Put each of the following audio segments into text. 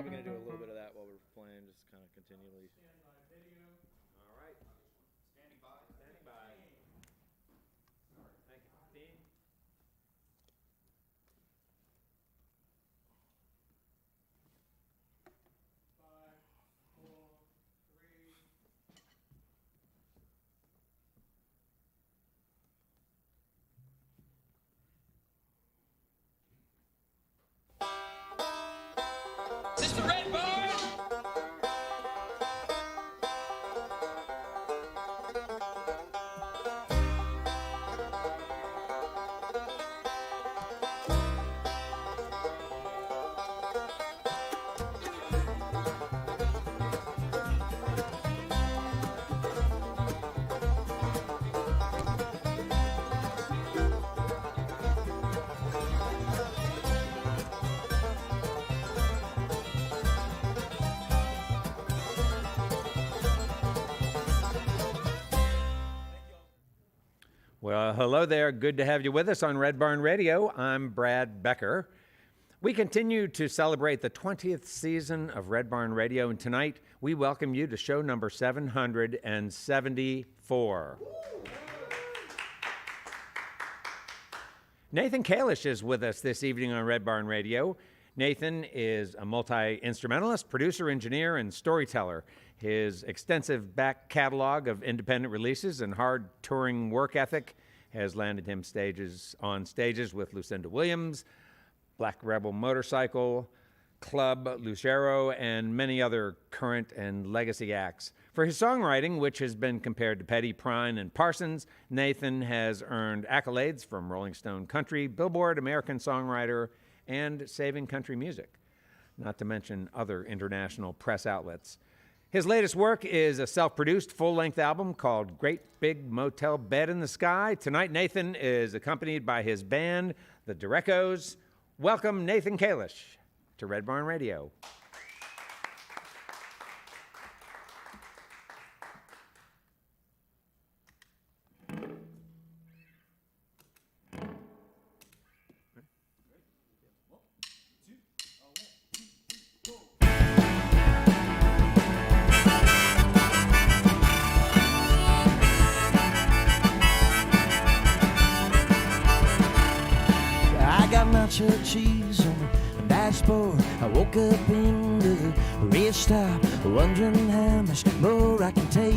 probably going to do a little bit of that while we're playing, just kind of continually. All right. Standing by. Standing by. All right. Thank you. Theme. 5, 4, 3. Is this the Red Barn? Well, hello there. Good to have you with us on Red Barn Radio. I'm Brad Becker. We continue to celebrate the 20th season of Red Barn Radio, and tonight we welcome you to show number 774. Nathan Kalish is with us this evening on Red Barn Radio. Nathan is a multi-instrumentalist, producer, engineer, and storyteller. His extensive back catalog of independent releases and hard touring work ethic has landed him on stages with Lucinda Williams, Black Rebel Motorcycle, Club Lucero, and many other current and legacy acts. For his songwriting, which has been compared to Petty, Prine, and Parsons, Nathan has earned accolades from Rolling Stone Country, Billboard, American Songwriter, and Saving Country Music, not to mention other international press outlets. His latest work is a self-produced full-length album called Great Big Motel Bed in the Sky. Tonight, Nathan is accompanied by his band, the Derechos. Welcome, Nathan Kalish, to Red Barn Radio. Nacho cheese on the dashboard. I woke up in the rest stop, wondering how much more I can take.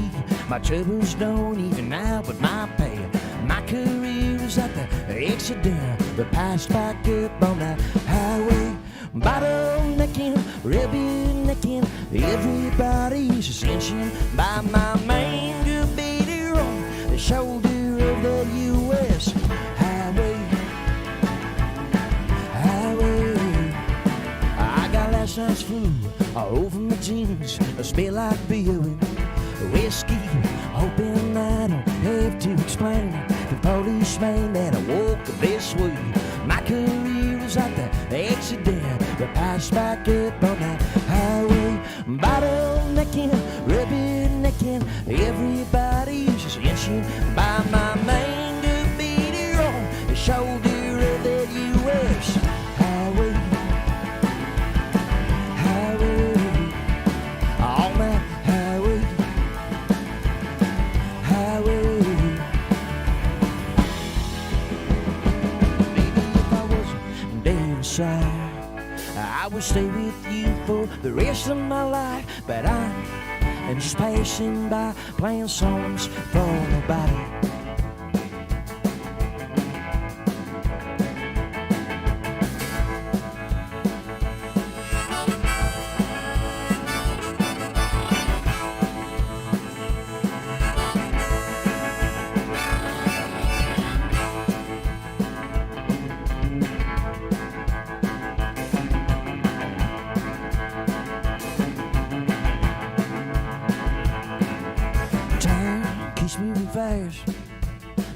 My troubles don't even out with my pay. My career is at the exit there, but passed back up on that highway. Bottlenecking, rubbernecking, everybody's ascension by my main debater on the shoulder of the U.S. highway. Last night's flu all over my jeans, I smell like beer and whiskey, hoping I don't have to explain to the policeman that I woke up this way. My career is at the exit there, but passed back up on that highway. Bottlenecking, rubbernecking, everybody's ascension by my main debater on the shoulder of the U.S. highway. I would stay with you for the rest of my life, but I'm just passing by, playing songs for nobody.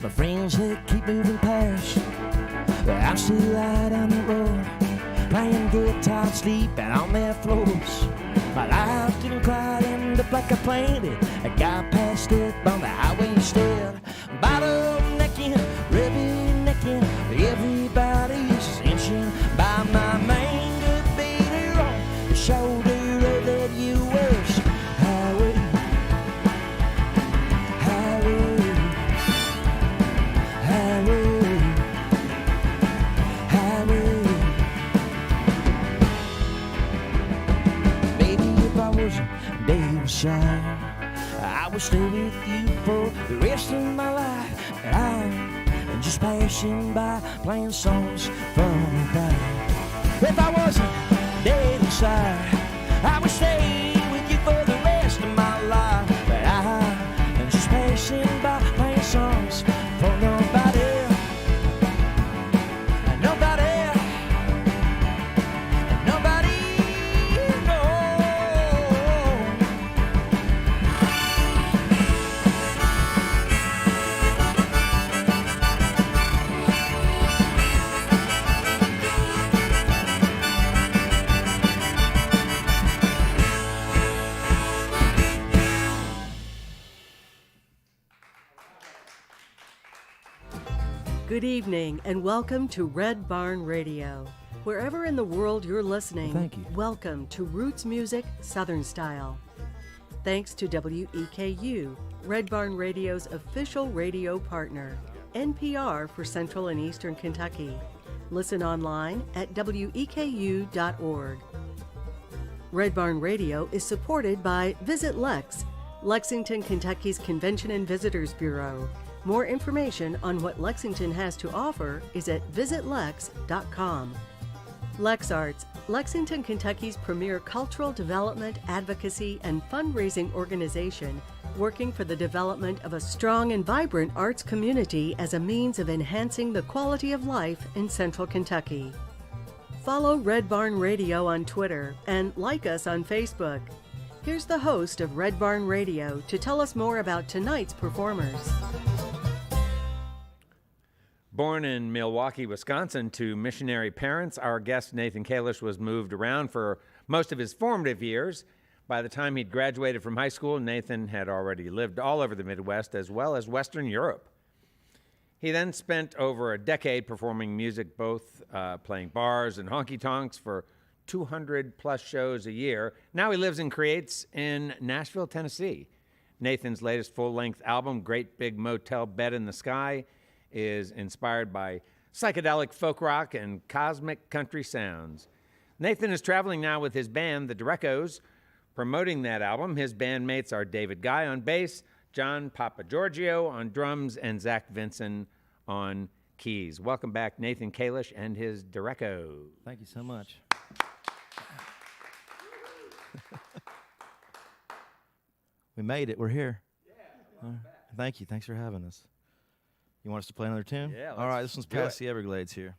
My friends that keep moving past, but I'm still out on the road, playing guitar, sleeping on their floors. My life didn't quite end up like I planned it. I got passed up on the highway instead. Bottlenecking, rubbernecking, everybody's ascension by my main debater on the shoulder was dead inside, I would stay with you for the rest of my life. And I'm just passing by, playing songs from the past. If I wasn't dead inside, I would stay with you for the rest of my life. But I'm just passing by, playing songs for nobody. Good evening and welcome to Red Barn Radio. Wherever in the world you're listening, Thank you. Welcome to Roots Music Southern Style. Thanks to WEKU, Red Barn Radio's official radio partner, NPR for Central and Eastern Kentucky. Listen online at weku.org. Red Barn Radio is supported by Visit Lex, Lexington, Kentucky's Convention and Visitors Bureau. More information on what Lexington has to offer is at visitlex.com. LexArts, Lexington, Kentucky's premier cultural development, advocacy, and fundraising organization, working for the development of a strong and vibrant arts community as a means of enhancing the quality of life in Central Kentucky. Follow Red Barn Radio on Twitter and like us on Facebook. Here's the host of Red Barn Radio to tell us more about tonight's performers. Born in Milwaukee, Wisconsin to missionary parents, our guest Nathan Kalish was moved around for most of his formative years. By the time he'd graduated from high school, Nathan had already lived all over the Midwest as well as Western Europe. He then spent over a decade performing music, both playing bars and honky-tonks for 200-plus shows a year. Now he lives and creates in Nashville, Tennessee. Nathan's latest full-length album, Great Big Motel Bed in the Sky, is inspired by psychedelic folk rock and cosmic country sounds. Nathan is traveling now with his band, the Derechos, promoting that album. His bandmates are David Guy on bass, John Papageorgio on drums, and Zach Vinson on keys. Welcome back, Nathan Kalish and his Derechos. Thank you so much. We made it. We're here. Thank you. Thanks for having us. You want us to play another tune? Yeah. All right, this one's Past the Everglades here.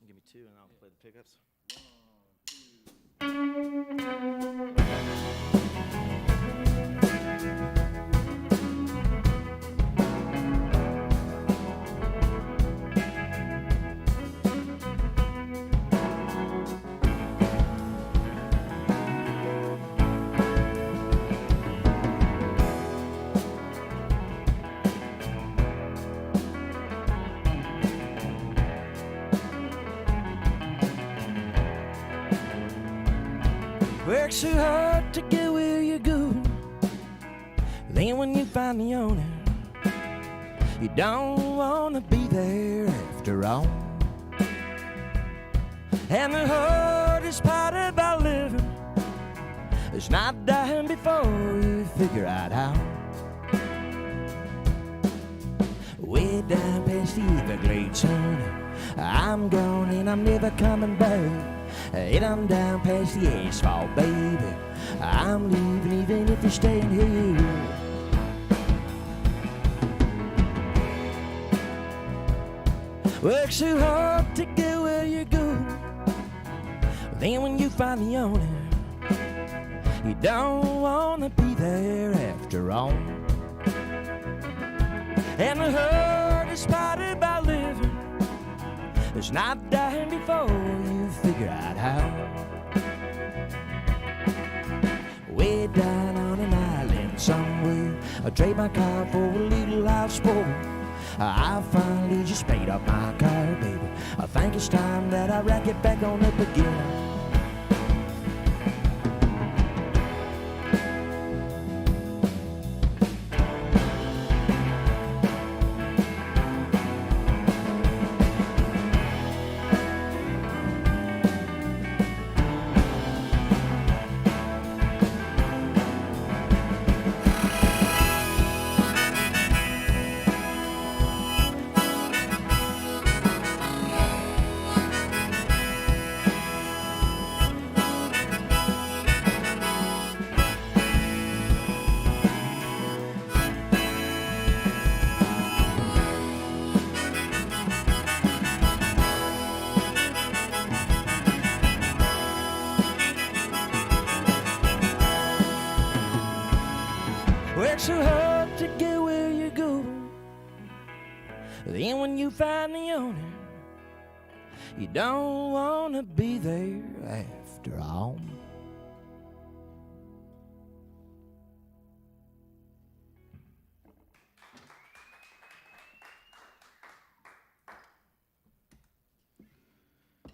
Give me two and I'll play the pickups. Work so hard to get where you go. Then when you find the owner, you don't want to be there after all. And the hardest part about living is not dying before you figure out how. Way down past the Everglades, honey, I'm gone and I'm never coming back. And I'm down past the asphalt, baby. I'm leaving even if you're staying here. Work so hard to get where you go. Then when you find the owner, you don't want to be there after all. And the hardest part about living is not dying before you figure out how. Way down on an island somewhere, I trade my car for a little house sport. I finally just paid off my car, baby. I think it's time that I rack it back on up again. you finally own it, you don't wanna be there after all.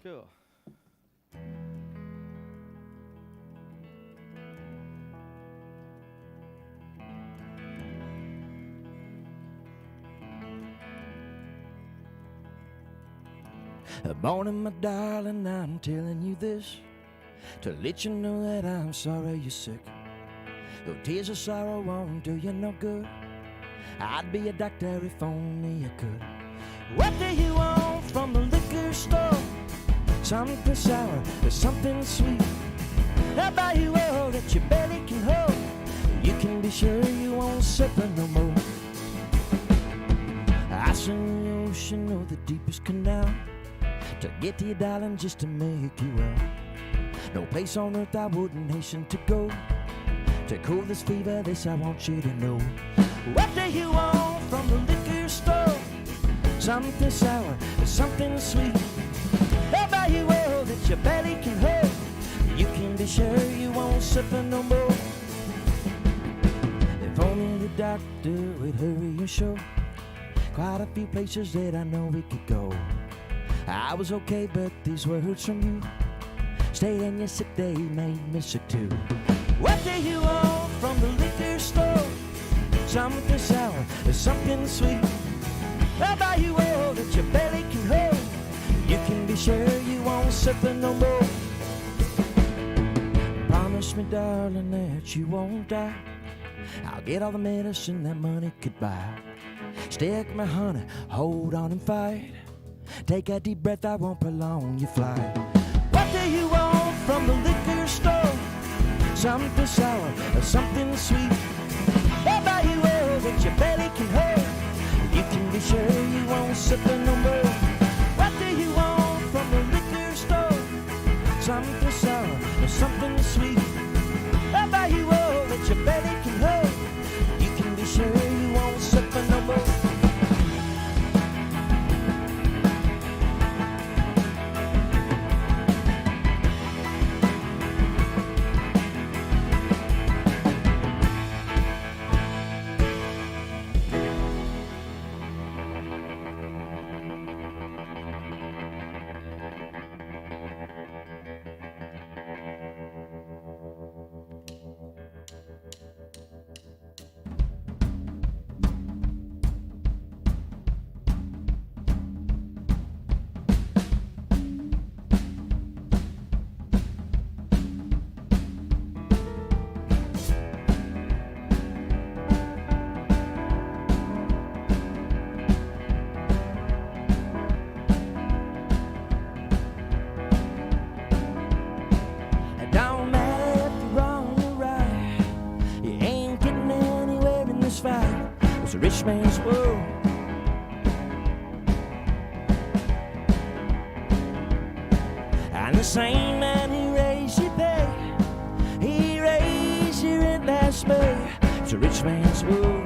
Cool. Morning, my darling, I'm telling you this to let you know that I'm sorry you're sick. Though tears of sorrow won't do you no good, I'd be a doctor if only I could. What do you want from the liquor store? Something sour or something sweet. I'll buy you all that your belly can hold. You can be sure you won't suffer no more. I sing the ocean or the deepest canal to get to you, darling, just to make you well. No place on earth I wouldn't hasten to go to cool this fever, this I want you to know. What do you want from the liquor store? Something sour or something sweet. I'll buy you all that your belly can hold. You can be sure you won't suffer no more. If only the doctor would hurry and show quite a few places that I know we could go. I was okay, but these words from you stayed in your sick day, made me sick too. What do you want from the liquor store? Something sour or something sweet. I'll buy you all that your belly can hold. You can be sure you won't suffer no more. Promise me, darling, that you won't die. I'll get all the medicine that money could buy. Stick my honey, hold on and fight. Take a deep breath, I won't prolong your flight. What do you want from the liquor store? Something sour or something sweet. I'll buy you all that your belly can hold. You can be sure you won't suffer no more. What do you want from the liquor store? Something sour or something sweet. I'll buy you all that your belly can hold. You can be sure you won't suffer no more. It's a rich man's world. And the same man who raised you pay, he raised you in last May. It's a rich man's world,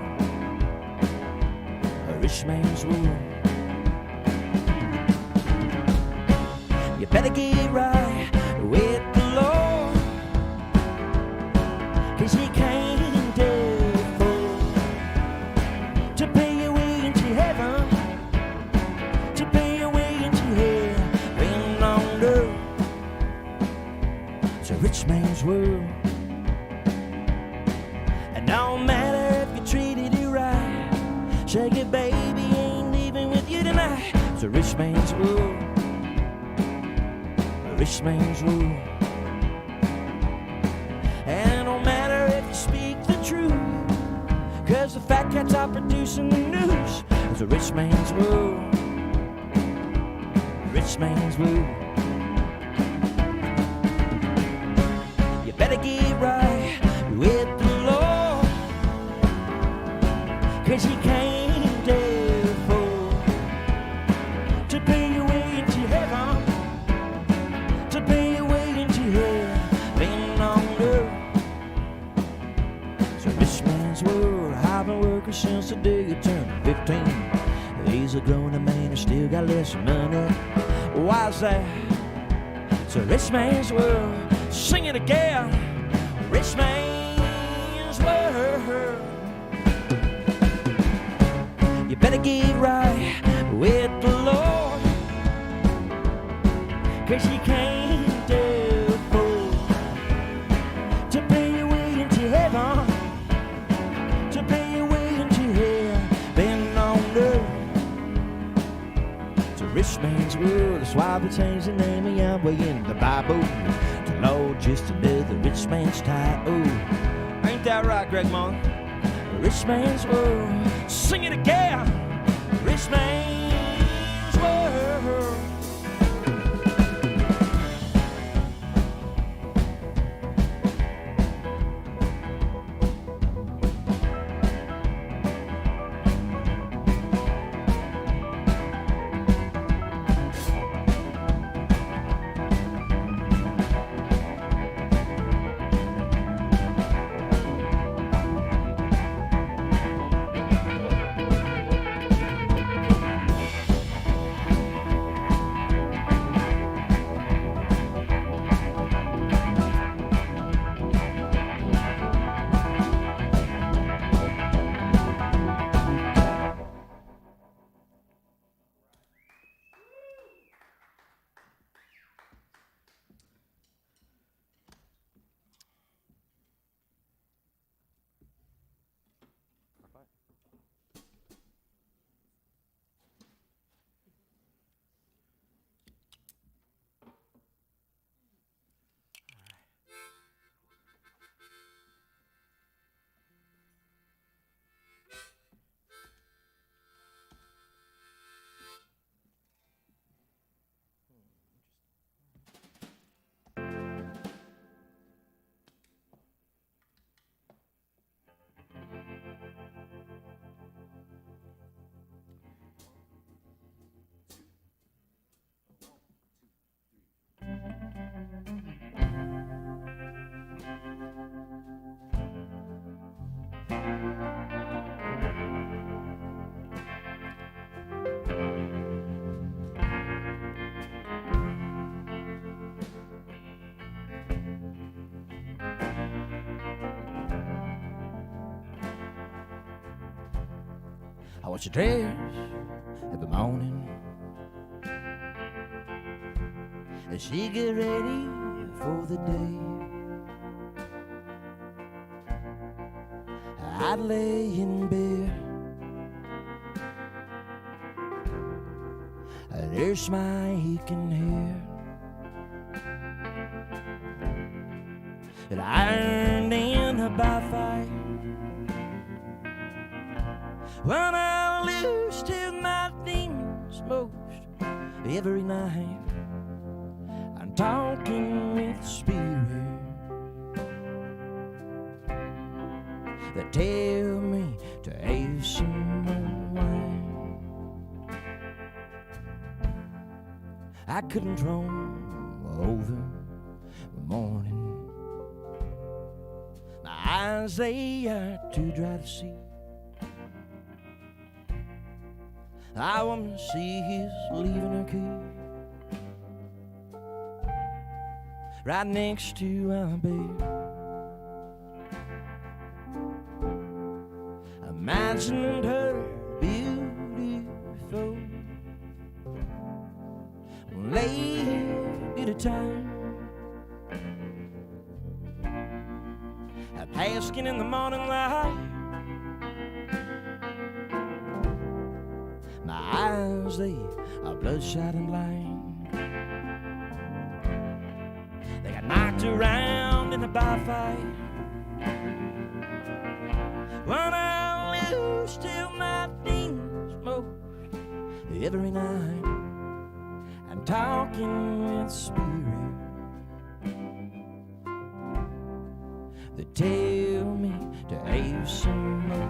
a rich man's world. You better get right with the Lord, 'cause he came to pay your way into heaven, to pay your way into heaven on earth. It's a rich man's world. And no matter if you treated you right, shake it, baby, ain't leaving with you tonight. It's a rich man's world, a rich man's world. And no matter if you speak the truth, 'cause the fat cats are producing the news. It's a rich man's world, a rich man's world. You better get right with the Lord, 'cause he came therefore to pay your way into heaven, to pay your way into heaven on earth. It's a rich man's world. I've been working since the day you turned 15. He's a grown man, this money. Why's that? It's a rich man's world. Sing it again. Rich man's world. You better get right with the Lord, 'cause you can't afford to pay your way into heaven, to pay your way into heaven on earth. It's a rich man's world. That's why we changed the name of Yahweh in the Bible to Lord, just another rich man's title. Ain't that right, Greg Mon? A rich man's world. Sing it again. Rich man's world. I wash your dress every morning as she get ready for the day. I'd lay in bed and nurse my aching hair, and ironed in a bar fight. When I lose to my demons most every night, I'm talking with the spirit that tell me to have some more wine. I couldn't roam over the morning. My eyes, they are too dry to see. I want to see his leaving her key right next to our bed. Imagined her beautiful, late at a time, basking in the morning light. My eyes, they are bloodshot and blind. They got knocked around in a bar fight. When I lose till my demons most every night, I'm talking with spirit that tell me to have some more.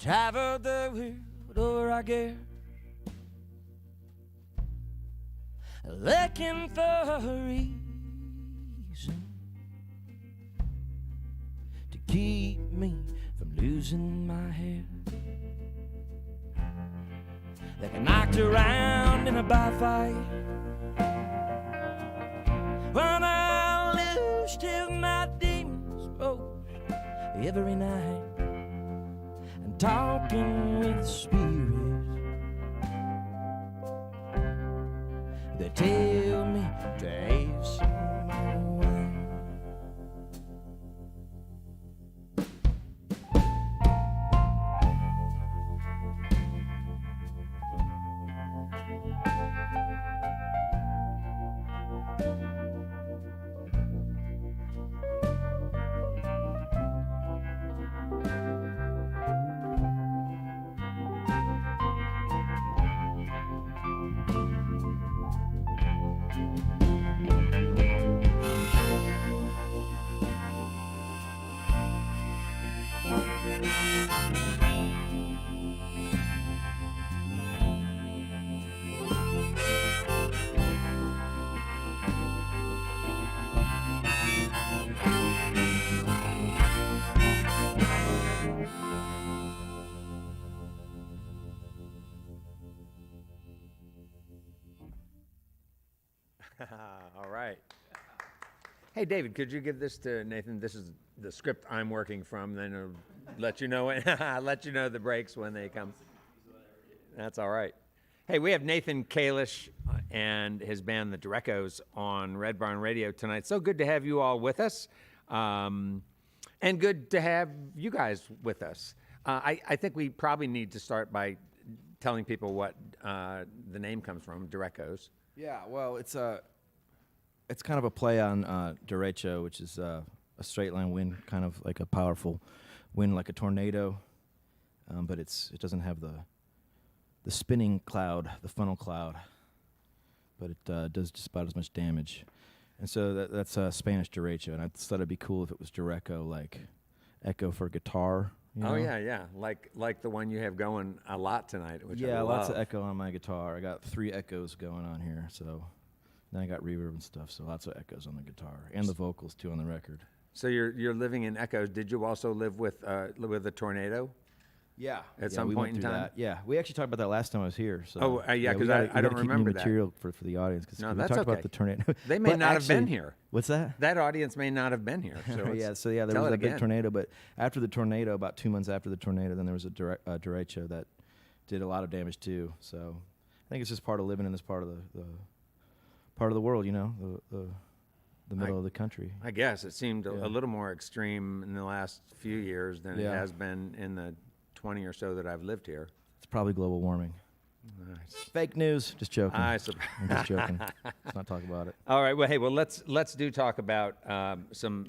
traveled the world over, I guess, looking for a reason to keep me from losing my head. They got knocked around in a bar fight. When I lose till my demons rose every night, and talking with the spirits, they tell me to have some more wine. All right. Hey, David, could you give this to Nathan? This is the script I'm working from. Then I'll let you know let you know the breaks when they come. That's all right. Hey, we have Nathan Kalish and his band, the Derechos, on Red Barn Radio tonight. So good to have you all with us, and good to have you guys with us. I think we probably need to start by telling people what the name comes from, Derechos. Yeah, well, it's kind of a play on derecho, which is a straight line wind, kind of like a powerful wind, like a tornado, but it doesn't have the spinning cloud, the funnel cloud, but it does just about as much damage. And so that's Spanish derecho, and I thought it'd be cool if it was derecho, like echo for guitar. You know? Oh yeah, like the one you have going a lot tonight, which I love. Lots of echo on my guitar. I got 3 echoes going on here, so then I got reverb and stuff, so lots of echoes on the guitar and the vocals too on the record. So you're living in echoes. Did you also live with a tornado? Yeah. At some we point went in through time? that. Yeah, we actually talked about that last time I was here. So Oh, yeah, we 'cause gotta- I we don't gotta keep remember new that. material for the audience because No, we that's talked okay. about the tornado. They may But not have been actually- here. What's that? That audience may not have been here. So There tell was it a big again. tornado, but after the tornado, about 2 months after the tornado, then there was a derecho that did a lot of damage too. So I think it's just part of living in this part of the world, you know, the middle of the country. I guess it seemed Yeah. a little more extreme in the last few years than it Yeah. has been in the 20 or so that I've lived here. It's probably global warming. Nice. Fake news. Just joking. I I'm just joking. Let's not talk about it. All right. Well, hey. Well, let's talk about some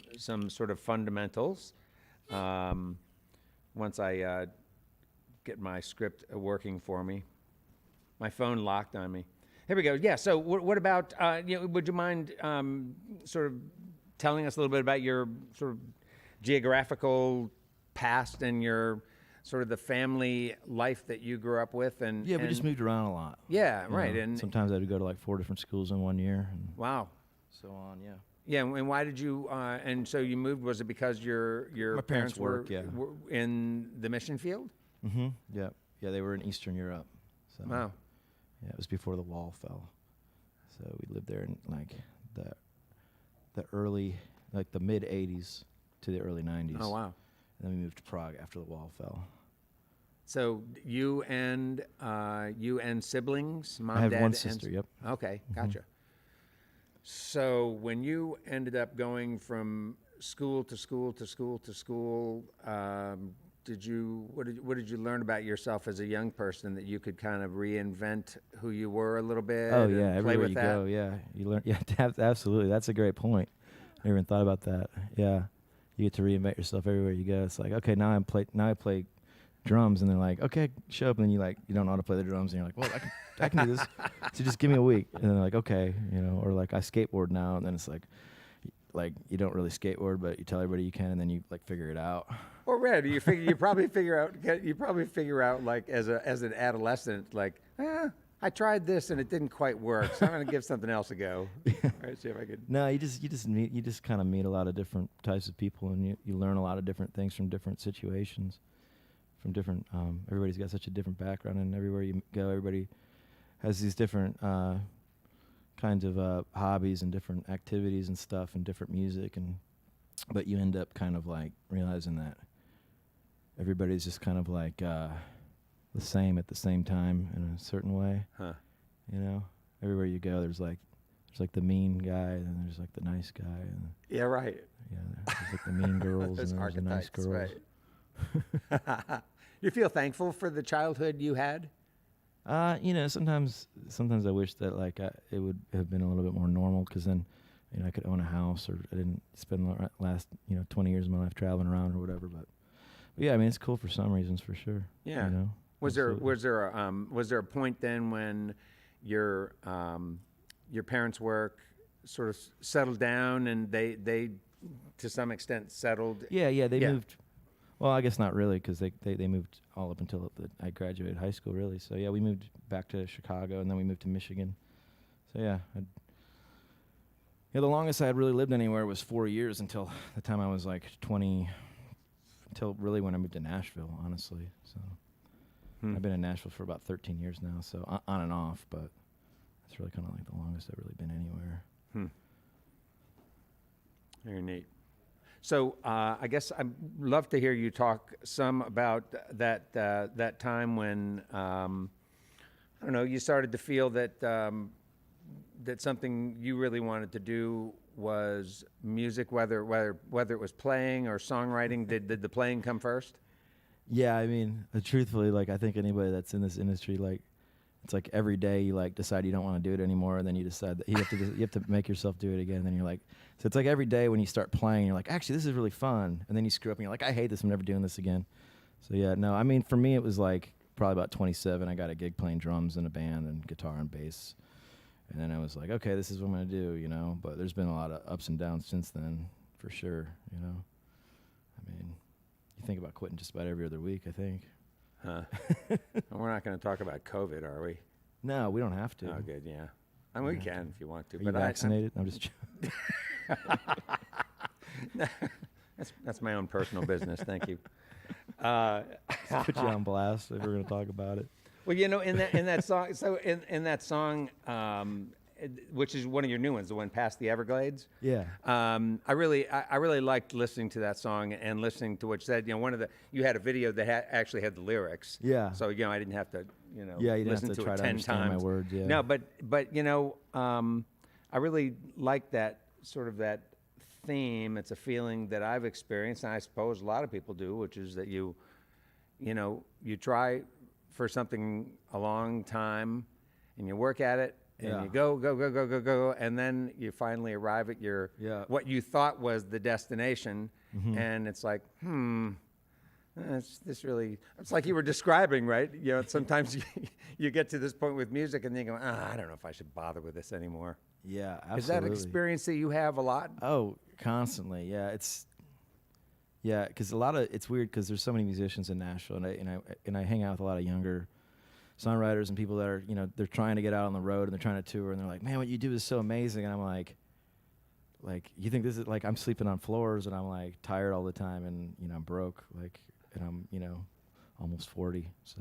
sort of fundamentals. Once I get my script working for me, my phone locked on me. Here we go. Yeah. So, what about? Would you mind sort of telling us a little bit about your sort of geographical past and your sort of the family life that you grew up with? And Yeah, we just moved around a lot. Yeah. You Right. know, And sometimes I had to go to like 4 different schools in 1 year, and wow. so on. Yeah. Yeah, and why did you? And so you moved? Was it because your My parents were, work, yeah. were in the mission field? Mm-hmm. Yeah. Yeah, they were in Eastern Europe. So Wow. yeah, it was before the wall fell. So we lived there in like the early, like the mid '80s to the early '90s. Oh wow. And then we moved to Prague after the wall fell. So you and siblings, mom, I have dad, one and sister. Yep. Okay, gotcha. So when you ended up going from school to school to school to school, what did you learn about yourself as a young person that you could kind of reinvent who you were a little bit? Oh and yeah, play everywhere with you that? go, yeah, you learn. Yeah, absolutely. That's a great point. I never even thought about that. Yeah, you get to reinvent yourself everywhere you go. It's like, okay, now I play drums, and they're like, okay, show up, and then you don't know how to play the drums, and you're like, well, I can do this. So just give me a week, and then they're like, okay, or like I skateboard now, and then it's like you don't really skateboard, but you tell everybody you can, and then you like figure it out. Or Red, you probably figure out like as an adolescent, like, I tried this and it didn't quite work, so I'm gonna give something else a go. Right, see if I could. No, you just kind of meet a lot of different types of people, and you learn a lot of different things from different situations, from different. Everybody's got such a different background, and everywhere you go, everybody has these different kinds of hobbies and different activities and stuff, and different music, but you end up kind of like realizing that everybody's just kind of like the same at the same time in a certain way. Huh. You know, everywhere you go, there's like the mean guy, and there's like the nice guy, and Yeah, right. yeah, there's like the mean girls, Those and there's the nice archetypes, girls. right. You feel thankful for the childhood you had? You know, sometimes I wish that like it would have been a little bit more normal, because then, you know, I could own a house, or I didn't spend the last 20 years of my life traveling around or whatever. But yeah, I mean, it's cool for some reasons, for sure. Yeah. You know? Was Absolutely. there a point then when your parents' work sort of settled down, and they to some extent settled? Yeah, they Yeah. moved. Well, I guess not really, because they moved all up until I graduated high school, really. So yeah, we moved back to Chicago, and then we moved to Michigan. So yeah, the longest I had really lived anywhere was 4 years, until the time I was like 20, until really when I moved to Nashville, honestly. So I've been in Nashville for about 13 years now, so on and off, but that's really kind of like the longest I've really been anywhere. Very neat. So I guess I'd love to hear you talk some about that time when I don't know, you started to feel that that something you really wanted to do was music, whether it was playing or songwriting. Did the playing come first? Yeah, I mean, truthfully, like, I think anybody that's in this industry, like, it's like every day you like decide you don't want to do it anymore, and then you decide that you have to make yourself do it again. And then you're like, so it's like every day when you start playing, you're like, actually, this is really fun. And then you screw up, and you're like, I hate this. I'm never doing this again. So yeah, no, I mean, for me, it was like probably about 27. I got a gig playing drums in a band and guitar and bass, and then I was like, okay, this is what I'm gonna do, you know. But there's been a lot of ups and downs since then, for sure, you know. I mean, you think about quitting just about every other week, I think. Huh. We're not going to talk about COVID, are we? No, we don't have to. Oh, good, yeah. I mean, we can if you want to. Are you vaccinated? I'm just That's my own personal business. Thank you. put you on blast if we're going to talk about it. Well, you know, in that song, so in that song, which is one of your new ones, the one Past the Everglades. Yeah. I really liked listening to that song and listening to what you said. You know, you had a video that actually had the lyrics. Yeah. So you know, I didn't have to Yeah, you didn't listen have to to try it to 10 understand times. my words. Yeah. No, but you know, I really like that sort of that theme. It's a feeling that I've experienced, and I suppose a lot of people do, which is that you try for something a long time, and you work at it. And Yeah. you go, and then you finally arrive at your what you thought was the destination, and it's like, it's like you were describing, right? You know, sometimes you get to this point with music, and then you go, I don't know if I should bother with this anymore. Yeah, absolutely. Is that an experience that you have a lot? Oh, constantly. Yeah, because it's weird because there's so many musicians in Nashville, and I hang out with a lot of younger songwriters and people that are, they're trying to get out on the road and they're trying to tour, and they're like, man, what you do is so amazing. And I'm like, you think this is like, I'm sleeping on floors, and I'm like tired all the time, and I'm broke, like, and I'm almost 40, so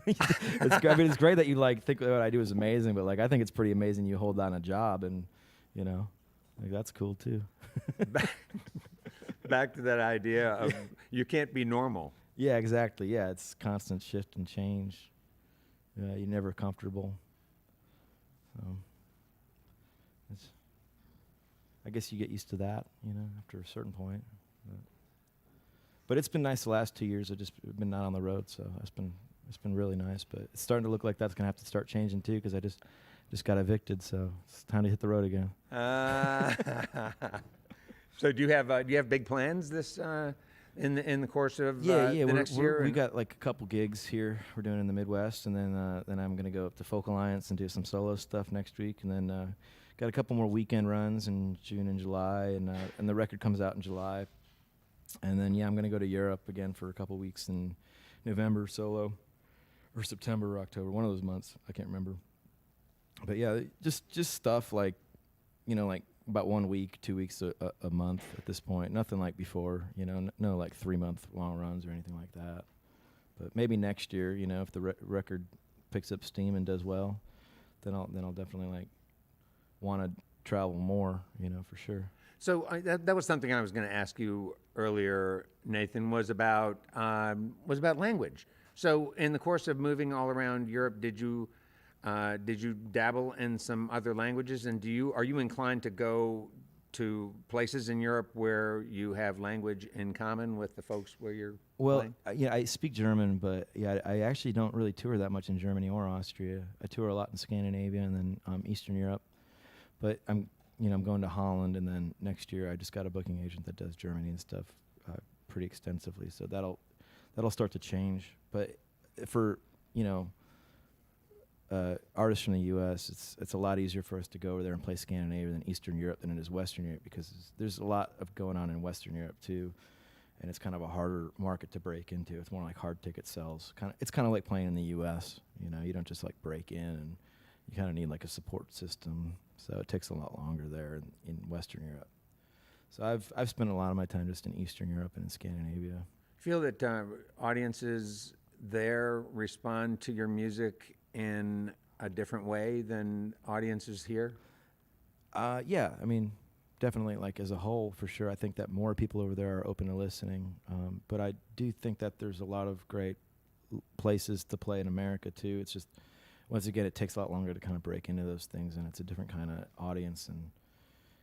it's great that you like think what I do is amazing, but like I think it's pretty amazing you hold down a job, and like that's cool too. Back to that idea of you can't be normal. Yeah, exactly. Yeah, it's constant shift and change. You're never comfortable. So I guess you get used to that, after a certain point. But it's been nice the last 2 years. I've just been not on the road, so it's been really nice. But it's starting to look like that's gonna have to start changing too, because I just got evicted, so it's time to hit the road again. So do you have big plans this in the course of the next year? We got like a couple gigs here we're doing in the Midwest, and then I'm gonna go up to Folk Alliance and do some solo stuff next week, and then got a couple more weekend runs in June and July, and the record comes out in July. And then, yeah, I'm going to go to Europe again for a couple weeks in November solo, or September or October, one of those months. I can't remember. But, yeah, just stuff like, like about 1 week, 2 weeks a month at this point. Nothing like before, no like 3-month long runs or anything like that. But maybe next year, if the record picks up steam and does well, then I'll definitely like want to travel more, for sure. So that was something I was going to ask you earlier, Nathan, was about language. So in the course of moving all around Europe, did you dabble in some other languages? And are you inclined to go to places in Europe where you have language in common with the folks where you're playing? Yeah, I speak German, but yeah, I actually don't really tour that much in Germany or Austria. I tour a lot in Scandinavia and then Eastern Europe. But I'm going to Holland, and then next year I just got a booking agent that does Germany and stuff pretty extensively. So that'll start to change. But for artists from the U.S., it's a lot easier for us to go over there and play Scandinavia than Eastern Europe than it is Western Europe, because there's a lot of going on in Western Europe too, and it's kind of a harder market to break into. It's more like hard ticket sales. It's kind of like playing in the U.S. You don't just like break in, and you kind of need like a support system. So it takes a lot longer there in Western Europe. So I've spent a lot of my time just in Eastern Europe and in Scandinavia. Feel that audiences there respond to your music in a different way than audiences here? Yeah, I mean, definitely, like as a whole, for sure. I think that more people over there are open to listening. But I do think that there's a lot of great places to play in America too. It's just, once again, it takes a lot longer to kind of break into those things, and it's a different kind of audience, and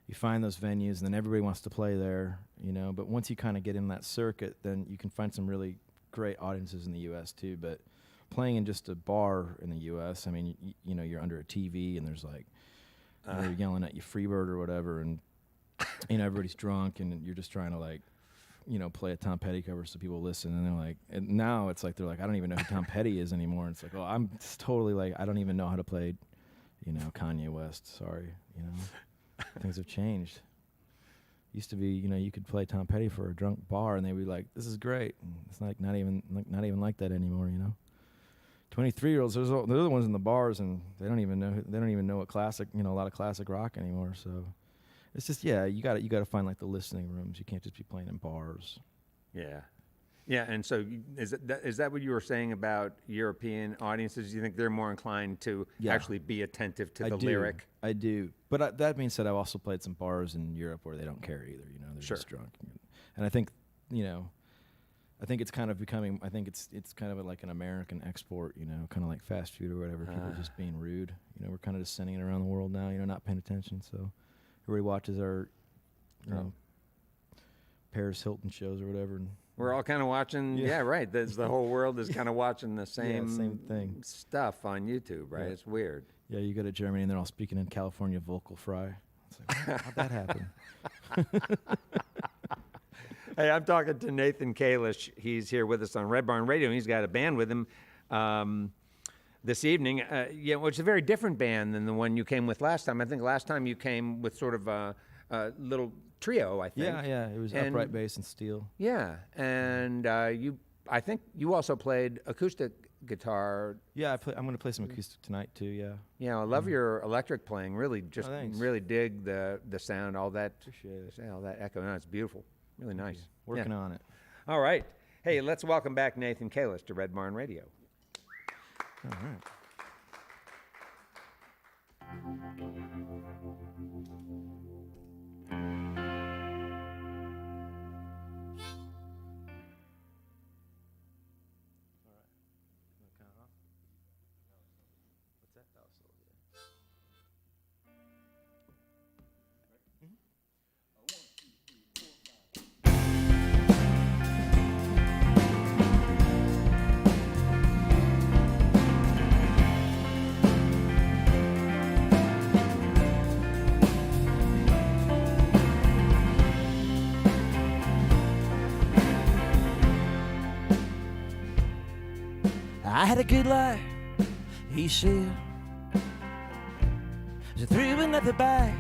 you find those venues, and then everybody wants to play there, But once you kind of get in that circuit, then you can find some really great audiences in the U.S. too. But playing in just a bar in the U.S., I mean, you're under a TV, and there's like they're yelling at you Freebird or whatever, and everybody's drunk, and you're just trying to like play a Tom Petty cover so people listen, and they're like, and now it's like they're like, I don't even know who Tom Petty is anymore. And it's like, oh, I'm just totally like, I don't even know how to play, Kanye West. Sorry, things have changed. Used to be, you could play Tom Petty for a drunk bar, and they'd be like, this is great. And it's like not even like that anymore. 23-year-olds, they're the ones in the bars, and they don't even know what classic, a lot of classic rock anymore. So. It's just, yeah, you got to find like the listening rooms. You can't just be playing in bars. Yeah, and so is that what you were saying about European audiences? Do you think they're more inclined to actually be attentive to the lyric? I do, but that being said, I've also played some bars in Europe where they don't care either. They're just drunk, and I think I think it's kind of becoming. I think it's kind of like an American export. Kind of like fast food or whatever. People just being rude. We're kind of just sending it around the world now. Not paying attention. So. Everybody watches our, Paris Hilton shows or whatever. And we're all kind of watching. Yeah, right. The whole world is kind of watching the same thing stuff on YouTube, right? Yeah. It's weird. Yeah, you go to Germany and they're all speaking in California vocal fry. It's like, how'd that happen? Hey, I'm talking to Nathan Kalish. He's here with us on Red Barn Radio, and he's got a band with him. This evening, it's a very different band than the one you came with last time. I think last time you came with sort of a little trio, I think. Yeah, it was upright bass and steel. Yeah, and I think you also played acoustic guitar. Yeah, I'm going to play some acoustic tonight too. Yeah. Yeah, I love your electric playing. Really, really dig the sound, all that. Appreciate it. All that echo. No, it's beautiful. Really nice. Working on it. All right. Hey, let's welcome back Nathan Kalish to Red Barn Radio. All right. I had a good life, he said. So threw another bite.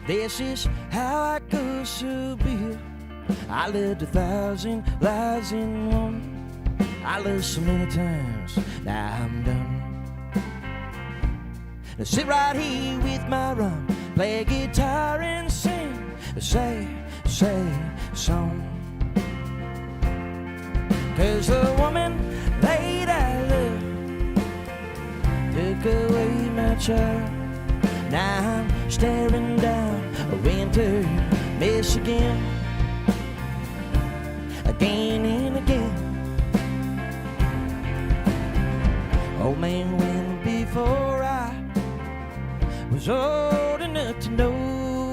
This is how I go, so be it. I lived 1,000 lives in one. I lived so many times, now I'm done. Now sit right here with my rum, play a guitar and sing, say a song. 'Cause the woman that I love took away my child. Now I'm staring down a winter Michigan, again and again. Old man went before I was old enough to know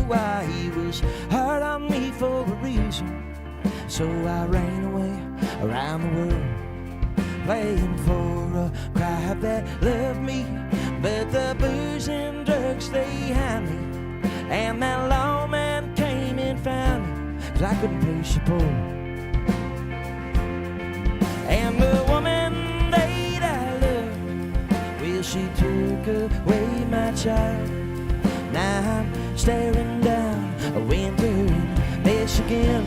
why. He was hard on me for a reason, so I ran away around the world, playing for a crowd that loved me. But the booze and drugs, they had me, and that lawman came and found me, 'cause I couldn't pay support. And the woman that I loved, well, she took away my child. Now I'm staring down a winter in Michigan,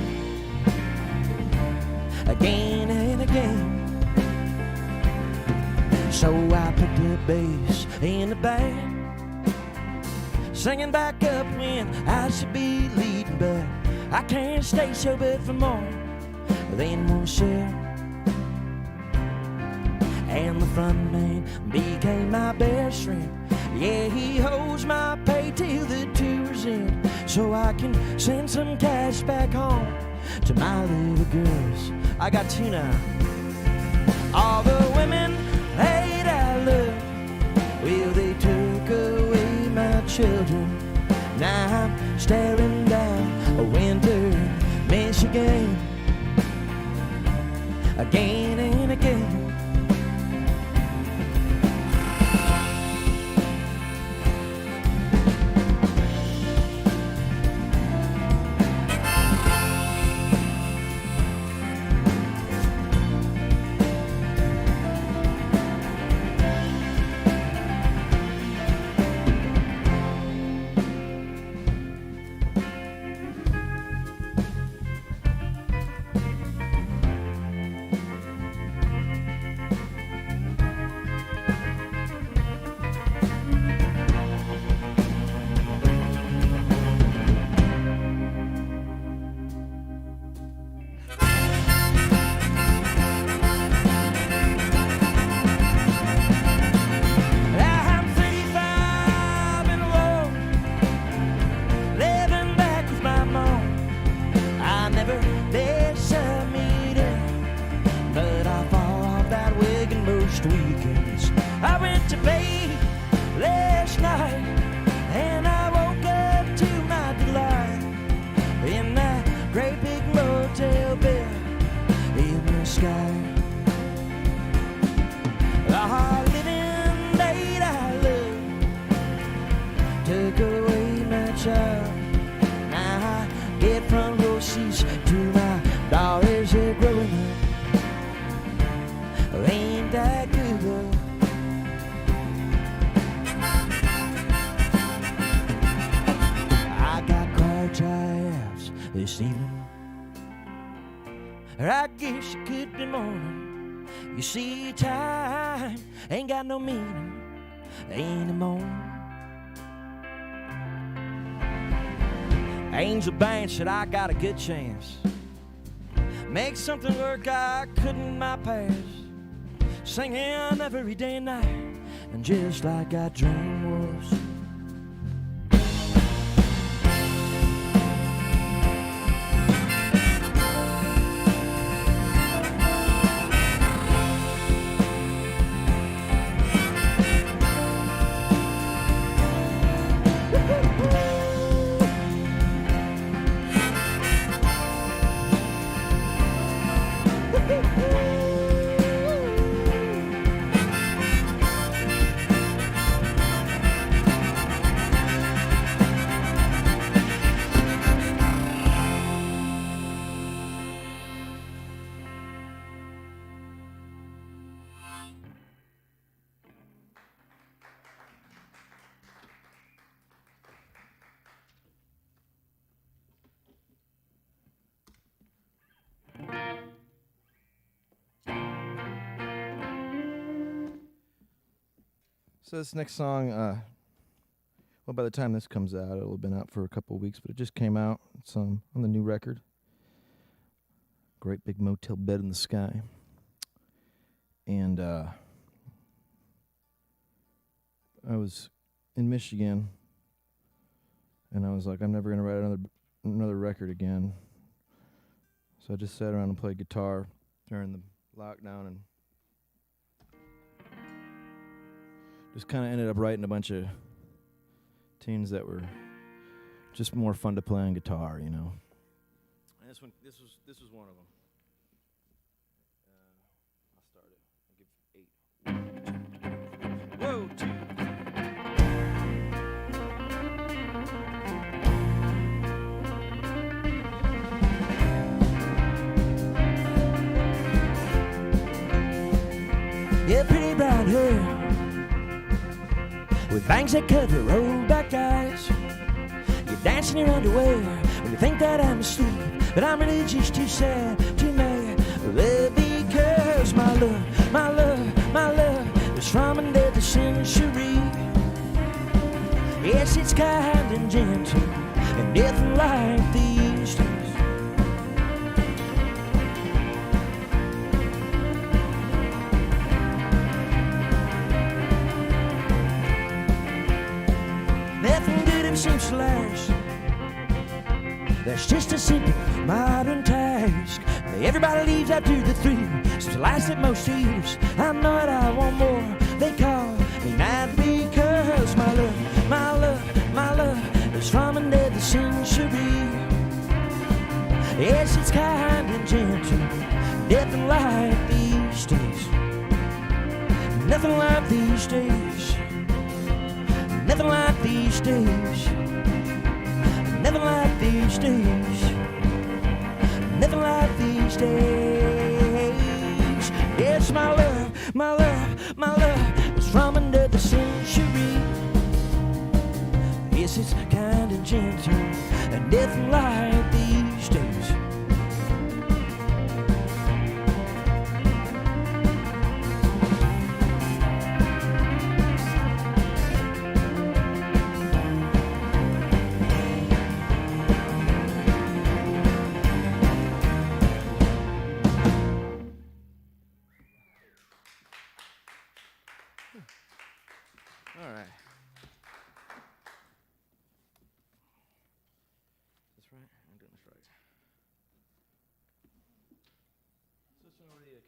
again and again. So I picked up bass in the band, singing back up when I should be leading, but I can't stay sober for more than one share. And the front man became my best friend. Yeah, he holds my pay till the tour's end, so I can send some cash back home to my little girls. I got two now. All the women that I love, well, they took away my children. Now I'm staring down a winter in Michigan, again and again. This evening, or I guess it could be morning. You see, time ain't got no meaning anymore. Angel Band said I got a good chance, make something work I couldn't in my past, singing every day and night, and just like I dreamed was. So this next song, well, by the time this comes out, it'll have been out for a couple of weeks, but it just came out. It's on the new record. Great Big Motel Bed in the Sky. And I was in Michigan, and I was like, I'm never going to write another record again. So I just sat around and played guitar during the lockdown and just kind of ended up writing a bunch of tunes that were just more fun to play on guitar, you know. And this was one of them. I'll start it. I'll give 8. 1, 2, 3. Whoa, 2. Yeah, pretty brown hair with bangs that cover rolled back eyes. You're dancing in your underwear when you think that I'm asleep, but I'm really just too sad to mad. Well, because my love, my love, my love is from under the century. Yes, it's kind and gentle and nothing like these days. Seems to last. That's just a simple modern task. Everybody leaves after the 3, so it lasted most years. I know it, I want more. They call me mad because my love, my love, my love is from under the century. Yes, it's kind and gentle, nothing like these days. Nothing like these days. Nothing like these days. Nothing like these days. Nothing like these days. Yes, my love, my love, my love is from under the century. Yes, it's kind and gentle and nothing like these days.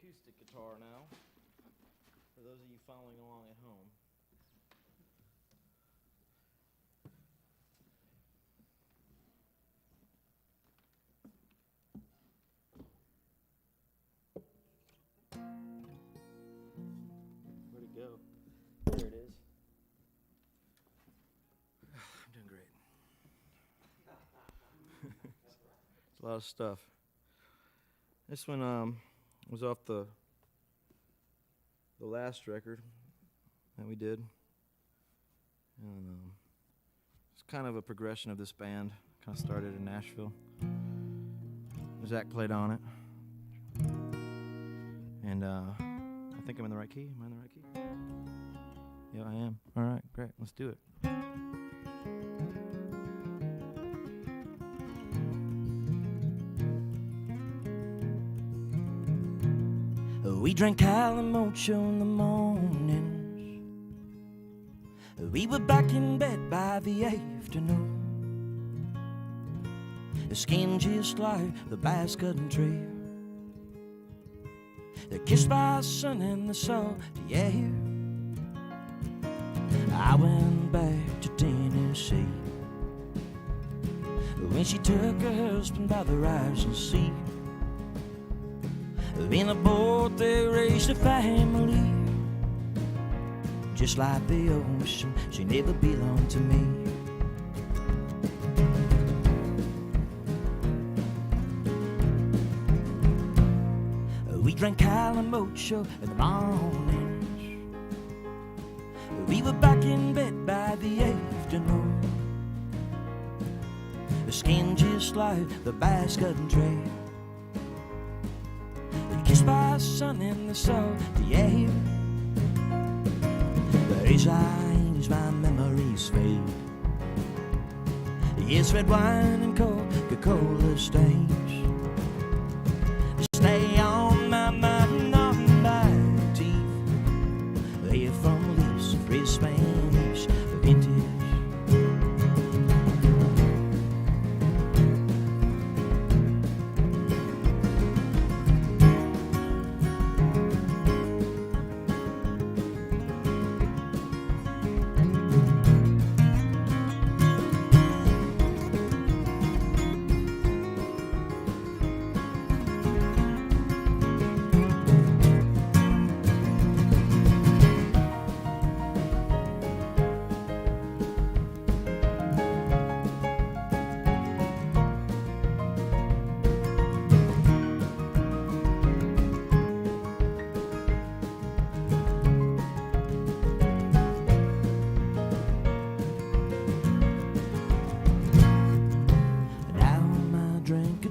Acoustic guitar now, for those of you following along at home. Where'd it go? There it is. I'm doing great. It's a lot of stuff. This one was off the last record that we did, and it's kind of a progression of this band. Kind of started in Nashville. Zach played on it, and I think I'm in the right key. Am I in the right key? Yeah, I am. All right, great. Let's do it. We drank Calamocho in the mornings. We were back in bed by the afternoon. The skin just like the basket tree. They're kissed by the sun and the salty air. I went back to Tennessee when she took her husband by the rising sea. In a boat they raised a family. Just like the ocean, she never belonged to me. We drank Calamocho in the mornings. We were back in bed by the afternoon. The skin just like the basket tray. Kissed by the sun and the salty air. As I as my memories fade, yes, red wine and Coca-Cola stains stay on my mind, on my teeth. They are from this pretty Spanish vintage.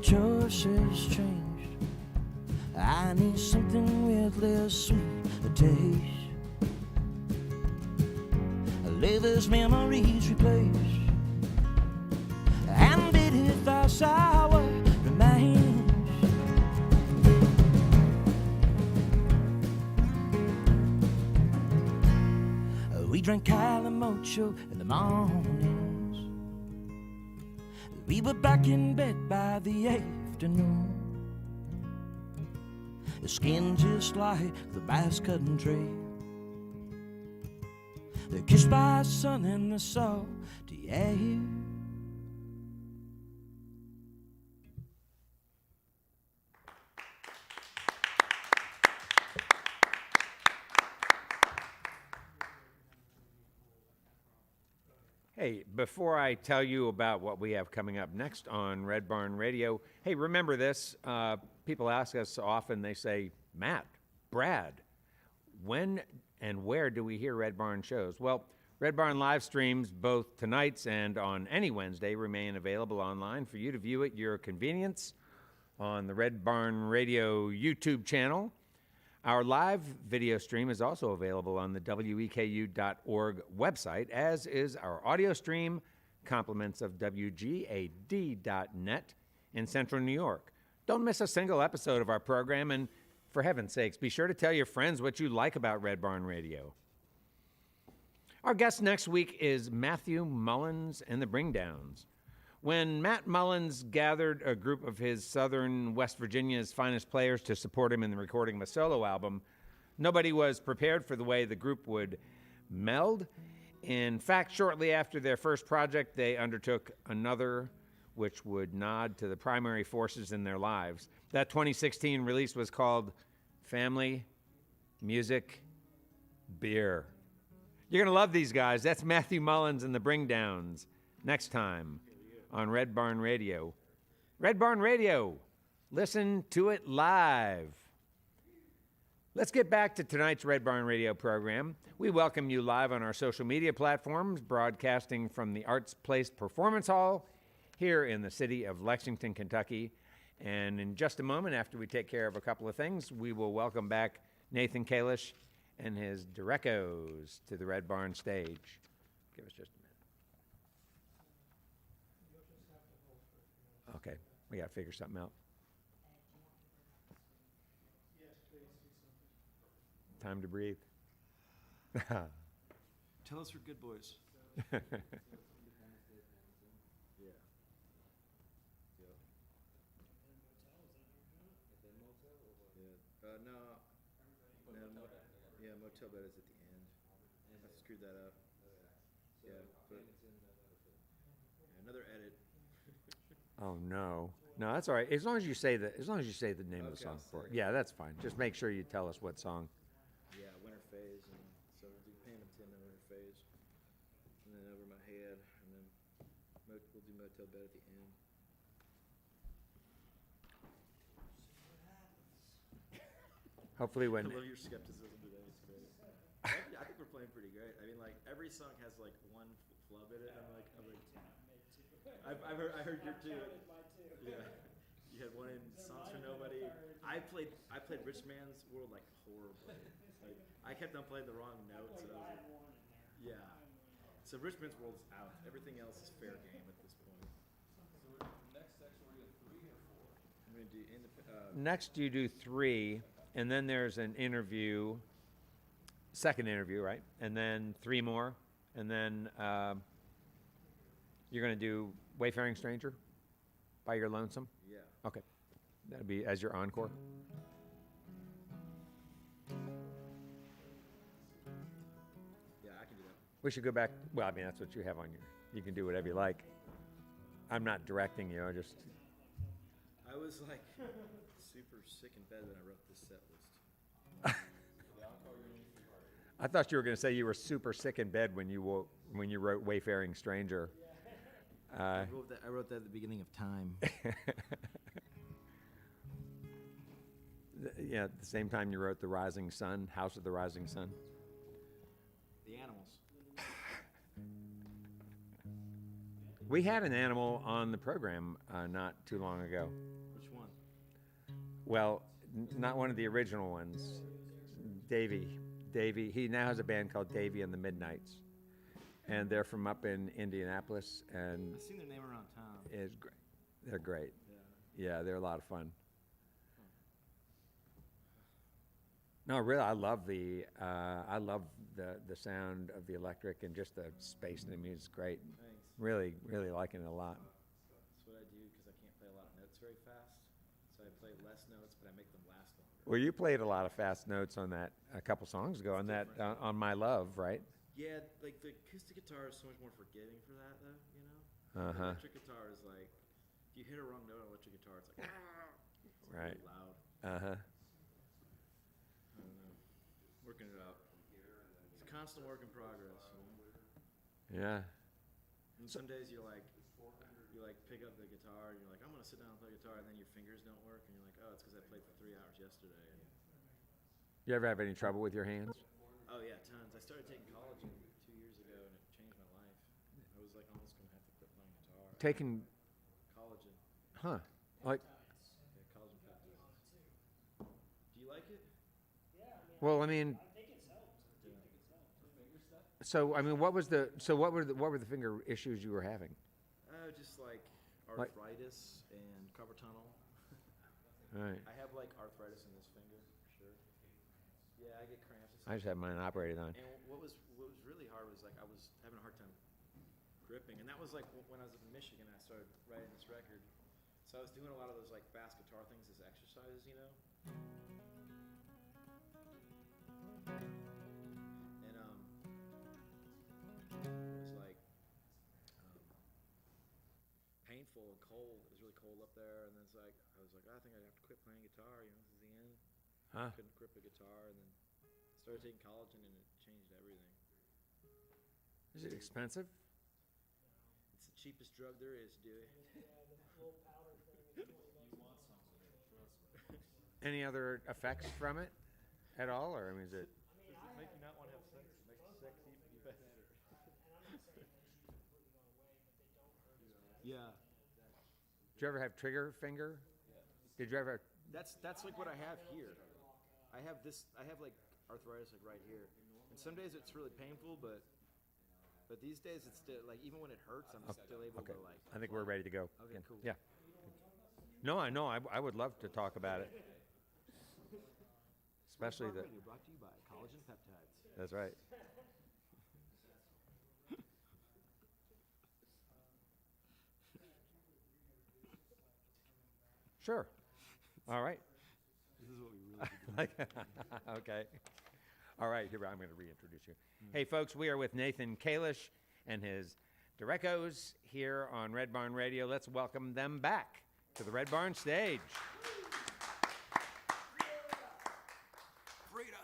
Choices changed. I need something with less sweet taste. Liver's memories replaced, and bitter for sour remains. We drank Calimocho in the mornings. We were back in bed by the afternoon. The skin just like the Basque country. They're kissed by the sun and the salty air. Hey, before I tell you about what we have coming up next on Red Barn Radio, hey, remember this. People ask us often, they say, Matt, Brad, when and where do we hear Red Barn shows? Well, Red Barn live streams, both tonight's and on any Wednesday, remain available online for you to view at your convenience on the Red Barn Radio YouTube channel. Our live video stream is also available on the weku.org website, as is our audio stream, compliments of WGAD.net in Central New York. Don't miss a single episode of our program, and for heaven's sakes, be sure to tell your friends what you like about Red Barn Radio. Our guest next week is Matthew Mullins and the Bringdowns. When Matt Mullins gathered a group of his southern West Virginia's finest players to support him in the recording of a solo album, nobody was prepared for the way the group would meld. In fact, shortly after their first project, they undertook another which would nod to the primary forces in their lives. That 2016 release was called Family, Music, Beer. You're going to love these guys. That's Matthew Mullins and the Bringdowns. Next time on Red Barn Radio. Red Barn Radio. Listen to it live. Let's get back to tonight's Red Barn Radio program. We welcome you live on our social media platforms, broadcasting from the Arts Place Performance Hall here in the city of Lexington, Kentucky. And in just a moment, after we take care of a couple of things, we will welcome back Nathan Kalish and his Derechos to the Red Barn stage. Give us just a minute. Okay, we got to figure something out. Time to breathe. Tell us we're good boys. Motel Bed is at the end. I screwed that up. Yeah, but another edit. Oh no, no, that's all right. As long as you say the name of the song for it. Yeah, that's fine. Just make sure you tell us what song. Yeah, Winter Phase, and so we'll do Pain of Tin and Winter Phase, and then Over My Head, and then we'll do Motel Bed at the end. Hopefully when. I love your skepticism today. It's great. I think we're playing pretty great. I mean, like every song has like one flub in it. I heard your two. Yeah, you had one in Songs for Nobody. I played Rich Man's World like horribly. Like I kept on playing the wrong notes. And I was like, Yeah. So Rich Prince World's out. Everything else is fair game at this point. So next section, we're doing 3 or 4? I'm going to do Next, you do 3, and then there's an interview, second interview, right? And then 3 more, and then you're going to do Wayfaring Stranger by Your Lonesome? yeah. Okay. That'll be as your encore. Yeah, I can do that. We should go back. Well, I mean, that's what you have on your. You can do whatever you like. I'm not directing you. I just. I was like super sick in bed when I wrote this set list. I thought you were going to say you were super sick in bed when you wrote Wayfaring Stranger. I wrote that at the beginning of time. Yeah, at the same time you wrote The Rising Sun, House of the Rising Sun. The animals. We had an animal on the program not too long ago. Which one? Well, not one of the original ones. Davey. He now has a band called Davey and the Midnights. And they're from up in Indianapolis, and I've seen their name around town. it's great. They're great. Yeah. Yeah, they're a lot of fun. No, really, I love the sound of the electric and just the space in the music. It's great. Thanks. Really liking it a lot. That's what I do because I can't play a lot of notes very fast. So I play less notes, but I make them last longer. Well, you played a lot of fast notes on that a couple songs ago on that on My Love, right? Yeah, like the acoustic guitar is so much more forgiving for that, though. You know. Uh-huh. The electric guitar is like, if you hit a wrong note on electric guitar, it's like, it's Right. really loud. Uh-huh. I don't know. Working it out. It's a constant work in progress. You know? Yeah. And some days you pick up the guitar and you're like, I'm gonna sit down and play guitar, and then your fingers don't work, and you're like, oh, it's because I played for 3 hours yesterday. And You ever have any trouble with your hands? oh yeah, tons. I started taking collagen 2 years ago, and it changed my life. I was like almost gonna have to quit playing guitar. Taking, Collagen. huh? Like, Yeah, collagen peptides. Do you like it? well, I mean, so I mean, what were the finger issues you were having? Oh, just like Like- arthritis and carpal tunnel. Right. I have like arthritis in this finger, for sure. Yeah, I get cramps. and I just stuff. had mine operated on. And what was really hard was like I was having a hard time gripping, and that was like when I was in Michigan. I started writing this record, so I was doing a lot of those like fast guitar things as exercises, you know. And it was like painful and cold. It was really cold up there, and then it's like I was like, I think I'd have to quit playing guitar. You know, this is the end. Huh? Couldn't grip a guitar, and then started taking collagen, and it changed everything. Is it expensive? It's the cheapest drug there is, Dewey. Any other effects from it at all, or I mean, is it? Does it make you not want to have sex? It makes sex even better. Yeah. Did you ever have trigger finger? Did you ever? That's like what I have here. I have like arthritis like right here. And some days it's really painful, but these days it's still like even when it hurts, I'm still able Okay. to like. I think we're ready to go. Okay, cool. Yeah. No, I know. I would love to talk about it. Especially the. Radio brought to you by collagen peptides. That's right. Sure. All right. This is what we really do. Okay. All right, here I'm going to reintroduce you. Hey, folks, we are with Nathan Kalish and his Derechos here on Red Barn Radio. Let's welcome them back to the Red Barn stage. Freedom!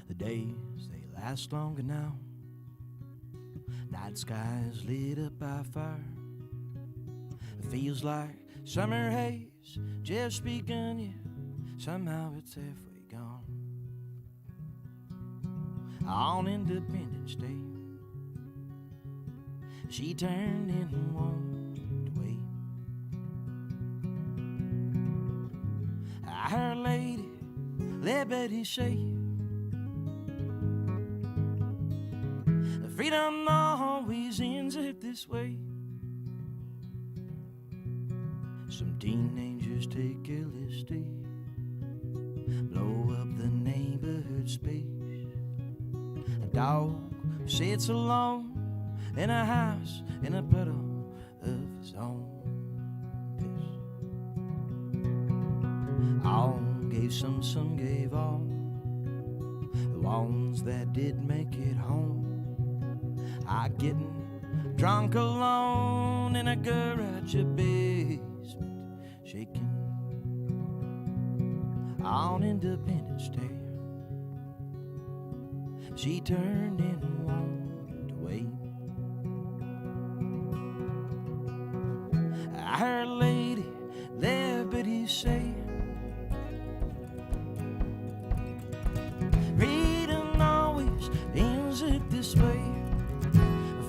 The days, they last longer now. Night skies lit up by fire. It feels like summer haze just begun, yeah. Somehow it's halfway gone. On Independence Day, she turned and walked away. there Betty say, freedom always ends up this way. Some teenagers take LSD, blow up the neighborhood space. A dog sits alone in a house in a puddle of his own piss. All gave some gave all. The ones that did make it home are getting drunk alone in a garage basement, shaking on Independence Day. She turned and walked away. I heard a lady there, but he say, freedom always ends up this way.